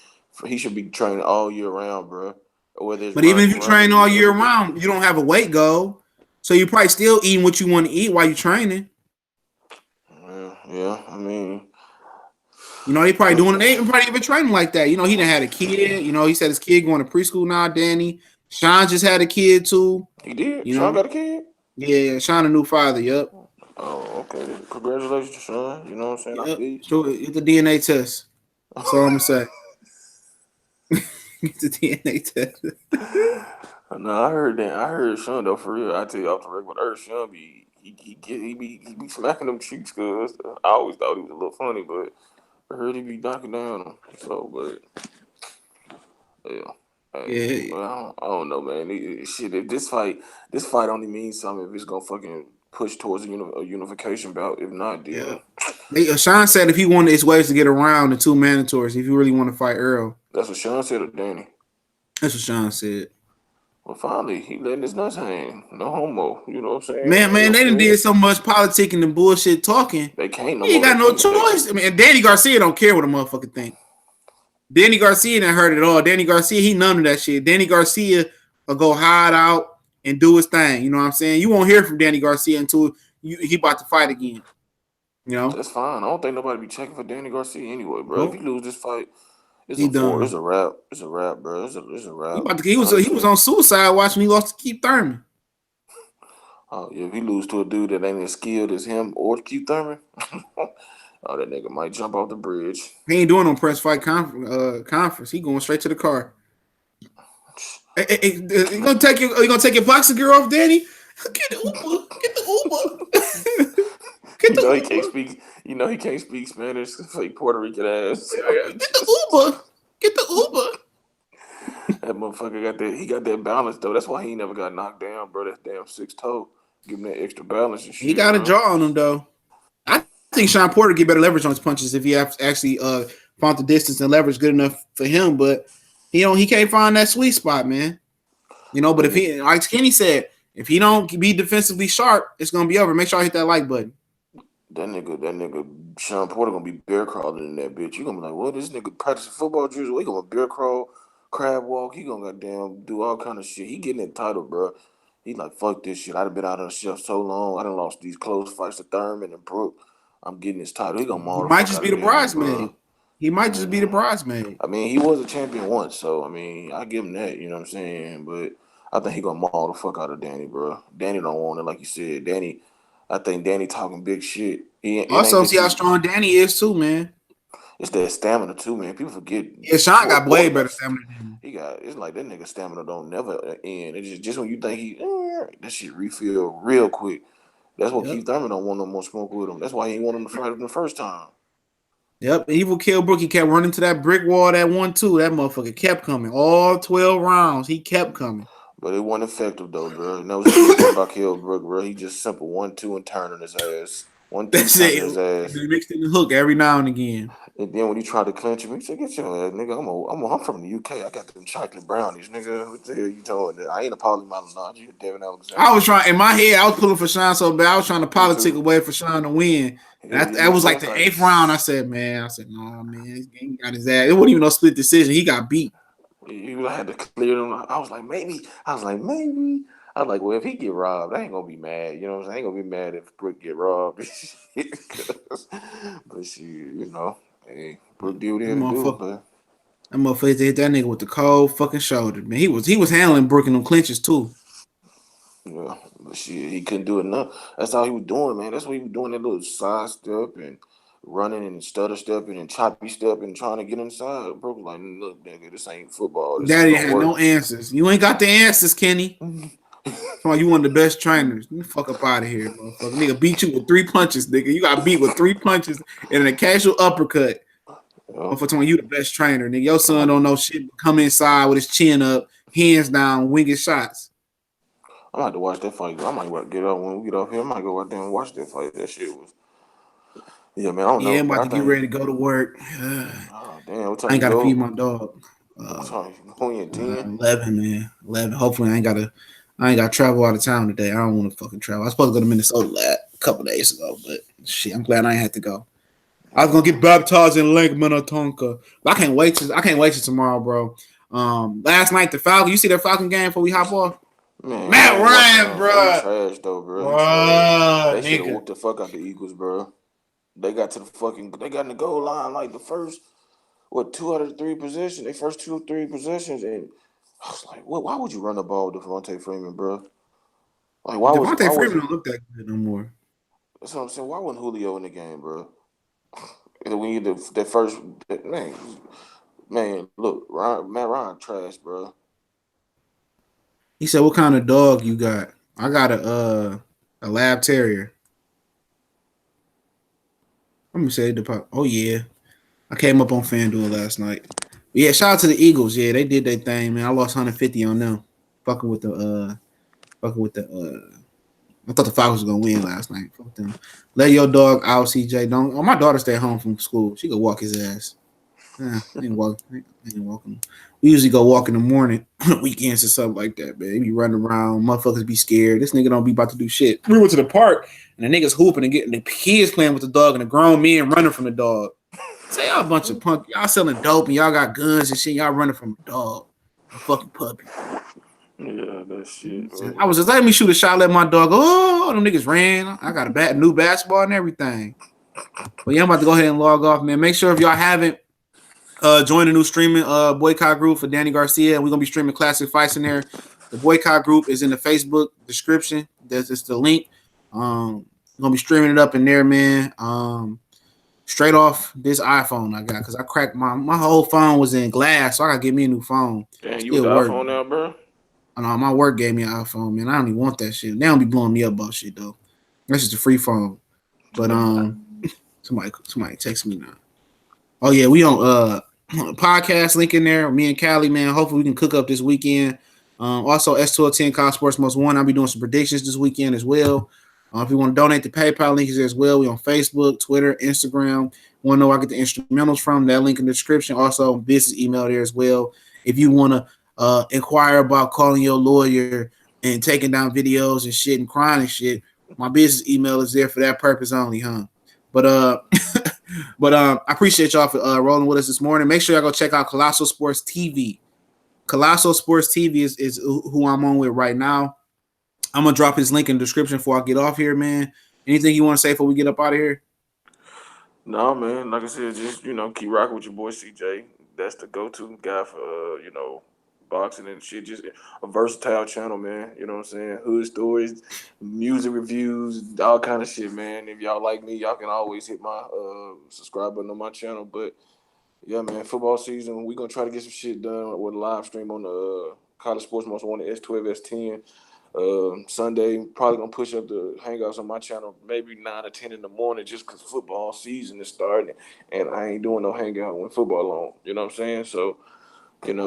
He should be training all year round, bro. Whether it's But even if you train all running, year round, you don't have a weight goal. So you're probably still eating what you want to eat while you're training. yeah. I mean, You know, he probably doing it. They probably even training like that. You know, he done had a kid. You know, he said his kid going to preschool now, Danny. Sean just had a kid too. he did. You Sean know? got a kid. Yeah, Sean a new father, yep. Oh, okay. Congratulations, Sean. You know what I'm saying? I Yep. feel you. So it's the DNA test. That's all I'm gonna say. It's the DNA test. No, I heard that. I heard Sean though for real. I tell you off the record, Sean he be smacking them cheeks, cuz I always thought he was a little funny, but I heard he be knocking down him. So, but yeah. Hey, Yeah. well, I don't know, man. Shit, if this fight only means something if it's gonna fucking push towards a unification bout. If not, Yeah. then Sean said if he wanted his ways to get around the two mandatories, if you really want to fight Earl. that's what Sean said to Danny. That's what Sean said. Well, finally, he letting his nuts hang. No homo. You know what I'm saying? Man, Ain't they no done fed. did so much politicking and bullshit talking. They can't no He ain't more. got They no can't. choice. I mean, and Danny Garcia don't care what a motherfucker think. Danny Garcia didn't hurt it all. Danny Garcia, he none of that shit. Danny Garcia will go hide out and do his thing. You know what I'm saying? You won't hear from Danny Garcia until he about to fight again. You know? That's fine. I don't think nobody be checking for Danny Garcia anyway, bro. If he Nope. lose this fight, He it's done. a wrap. It's a wrap, bro. It's a He wrap. about to, he was Honestly. on suicide watch when he lost to Keith Thurman. Oh, yeah, if he lose to a dude that ain't as skilled as him or Keith Thurman, oh, that nigga might jump off the bridge. He ain't doing no press fight conference. He going straight to the car. Hey, you gonna take your boxing gear off, Danny? Get the Uber. Get the Uber. Get You know he the can't Uber. speak. You know he can't speak Spanish. Like Puerto Rican ass. Get the Uber. Get the Uber. That motherfucker got that. He got that balance though. That's why he never got knocked down, bro. That damn 6 toe. Give him that extra balance and He shit, got a bro. jaw on him though. I think Sean Porter get better leverage on his punches if he actually found the distance and leverage good enough for him, but he can't find that sweet spot, man. You know, but if he, like Kenny said, if he don't be defensively sharp, it's gonna be over. Make sure I hit that like button. That nigga, Sean Porter gonna be bear crawling in that bitch. You gonna be like, what? This nigga practicing football drills? We gonna bear crawl, crab walk. He gonna goddamn do all kind of shit. He getting that title, bro. He like, fuck this shit. I done been out of the shelf so long. I done lost these close fights to Thurman and Brook. I'm getting this title. He gonna He maul the might fuck just out be of the Danny, bro. bridesmaid. He might just be the Man. bridesmaid. I mean, he was a champion once, so I mean, I give him that. You know what I'm saying? But I think he gonna maul the fuck out of Danny, bro. Danny don't want it, like you said. I think Danny talking big shit. It ain't Also, that see how you. strong Danny is too, man. It's that stamina too, man. People forget. Yeah, Sean got way Porter better got. stamina than him. He got. It's like that nigga stamina don't never end. It's just when you think that shit refill real quick. That's what Yep. Keith Thurman don't want no more smoke with him. That's why he ain't want him to fight him the first time. Yep. Evil Killbrook, he kept running to that brick wall that 1-2. That motherfucker kept coming. All 12 rounds, he kept coming. But it wasn't effective though, bro. And that was the good thing about Brook, bro. He just simple 1-2 and turning his ass. 1-2 That's it. turning his ass. He mixed in the hook every now and again. And then when he tried to clinch him, he said, "Get your ass, nigga. I'm from the UK. I got them chocolate brownies, nigga. What the hell you talking? I ain't a Paulie Malignaggi. You Devin Alexander. I was trying in my head. I was pulling for Sean so bad. I was trying to Me politic too. away for Sean to win. And Yeah, that me was too. I like was the like, 8th round. I said, no, man, he got his ass. It wasn't even no split decision. He got beat. you had to clear them. I was like, maybe. I was like, well, if he get robbed, I ain't gonna be mad. You know what I'm saying? I ain't gonna be mad if Brook get robbed. But she, hey, Brook did what he had to do, Motherfucker. man. That motherfucker hit that nigga with the cold fucking shoulder, man. He was handling Brook in them clinches too. Yeah, but shit, he couldn't do enough. That's all he was doing, man. That's what he was doing. That little side step and running and stutter stepping and choppy stepping, trying to get inside. Bro was like, look, nigga, this ain't football. This ain't Daddy gonna had work. no answers. You ain't got the answers, Kenny. Come on, you one of the best trainers. Get the fuck up out of here, motherfucker. Nigga beat you with 3 punches, nigga. You got beat with 3 punches and a casual uppercut. Yeah. Motherfucker, you the best trainer, nigga. Your son don't know shit. But come inside with his chin up, hands down, winging shots. I might have to watch that fight. I might get up when we get off here. I might go out there and watch that fight. That shit was, yeah, man. I don't Yeah, know, I'm but about I to get think, ready to go to work. oh damn, what I time ain't you got to feed go? my dog. What time you going in 10? 11, man. 11. Hopefully, I ain't got to travel out of town today. I don't want to fucking travel. I was supposed to go to Minnesota a couple days ago, but shit, I'm glad I ain't had to go. I was gonna get baptized in Lake Minnetonka. But I can't wait till tomorrow, bro. Last night the Falcon. You see the Falcon game before we hop off? Man, I Matt ain't watching Ryan, them. They bro. trash though, bro. He trash. They should have Nigga. whooped the fuck out the Eagles, bro. They got in the goal line like the first, 2 out of 3 possessions. They first 2 or 3 possessions, and I was like, what? Why would you run the ball with Devontae Freeman, bro? Like, Devontae Freeman don't look that good no more. That's what I'm saying. Why wasn't Julio in the game, bro? And when you that first man, look, Matt Ryan trash, bro. He said, "What kind of dog you got?" I got a lab terrier. I'm gonna say the. Oh yeah, I came up on FanDuel last night. But yeah, shout out to the Eagles. Yeah, they did their thing, man. I lost 150 on them. Fucking with the I thought the Falcons were gonna win last night. Fuck them. Let your dog out, CJ. Don't. Oh, my daughter stay home from school. She could walk his ass. Ain't walking. We usually go walk in the morning, weekends or something like that, man. He be running around, motherfuckers be scared. This nigga don't be about to do shit. We went to the park and the niggas hooping and getting the kids playing with the dog and the grown men running from the dog. Say y'all a bunch of punk. Y'all selling dope and y'all got guns and shit. Y'all running from a dog, a fucking puppy. Yeah, that shit. I was just letting me shoot a shot, let my dog go. Oh, them niggas ran. I got a new basketball and everything. But yeah, I'm about to go ahead and log off, man. Make sure if y'all haven't join the new streaming boycott group for Danny Garcia. We're gonna be streaming classic fights in there. The boycott group is in the Facebook description. That's the link. We're gonna be streaming it up in there, man. Straight off this iPhone I got because I cracked my whole phone was in glass, so I gotta get me a new phone. Damn, you with Still the work. iPhone now, bro? I know my work gave me an iPhone, man. I don't even want that shit. They don't be blowing me up about shit though. That's just a free phone. But somebody text me now. Oh yeah, we on podcast link in there. Me and Callie, man. Hopefully we can cook up this weekend. Also S1210 College Sports Most One. I'll be doing some predictions this weekend as well. If you want to donate, the PayPal link is there as well. We on Facebook, Twitter, Instagram. Want to know where I get the instrumentals from? That link in the description. Also business email there as well. If you want to inquire about calling your lawyer and taking down videos and shit and crying and shit, my business email is there for that purpose only, huh? But I appreciate y'all for rolling with us this morning. Make sure y'all go check out Colossal Sports TV. Colossal Sports TV is who I'm on with right now. I'm gonna drop his link in the description before I get off here, man. Anything you want to say before we get up out of here? No, man. Like I said, just keep rocking with your boy CJ. That's the go-to guy for boxing and shit. Just a versatile channel, man. You know what I'm saying? Hood stories, music reviews, all kind of shit, man. If y'all like me, y'all can always hit my subscribe button on my channel. But yeah, man, football season, we gonna try to get some shit done with a live stream on the College Sports Most Wanted S12, S10. Sunday, probably gonna push up the hangouts on my channel maybe 9 or 10 in the morning just because football season is starting and I ain't doing no hangout when football on. You know what I'm saying? So,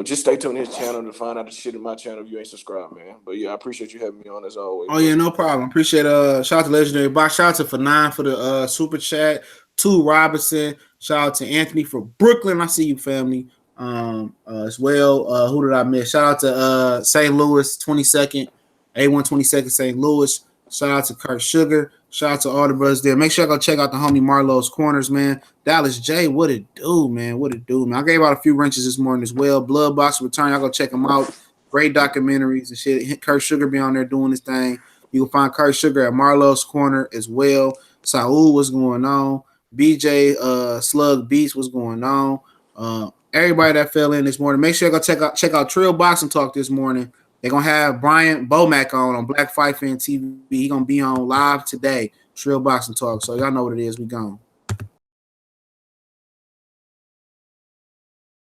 just stay tuned to his channel to find out the shit in my channel if you ain't subscribed, man. But yeah, I appreciate you having me on as always. Oh yeah, no problem. Appreciate shout out to Legendary Box. Shout out to Fanon for the super chat. To Robinson. Shout out to Anthony for Brooklyn. I see you, family. As well. Who did I miss? Shout out to St. Louis 22nd. A122nd St. Louis. Shout out to Kurt Sugar. Shout out to all the brothers there. Make sure y'all go check out the homie Marlowe's Corners, man. Dallas J, what it do, man? What it do, man? I gave out a few wrenches this morning as well. Blood Box Return. Y'all go check them out. Great documentaries and shit. Kurt Sugar be on there doing his thing. You can find Kurt Sugar at Marlowe's Corner as well. Saul, what's going on? BJ Slug Beats, what's going on? everybody that fell in this morning. Make sure you go check out Trill Boxing Talk this morning. They're gonna have Brian Bomack on Black Fight Fan TV. He's gonna be on live today. Trill Boxing Talk. So y'all know what it is. We gone.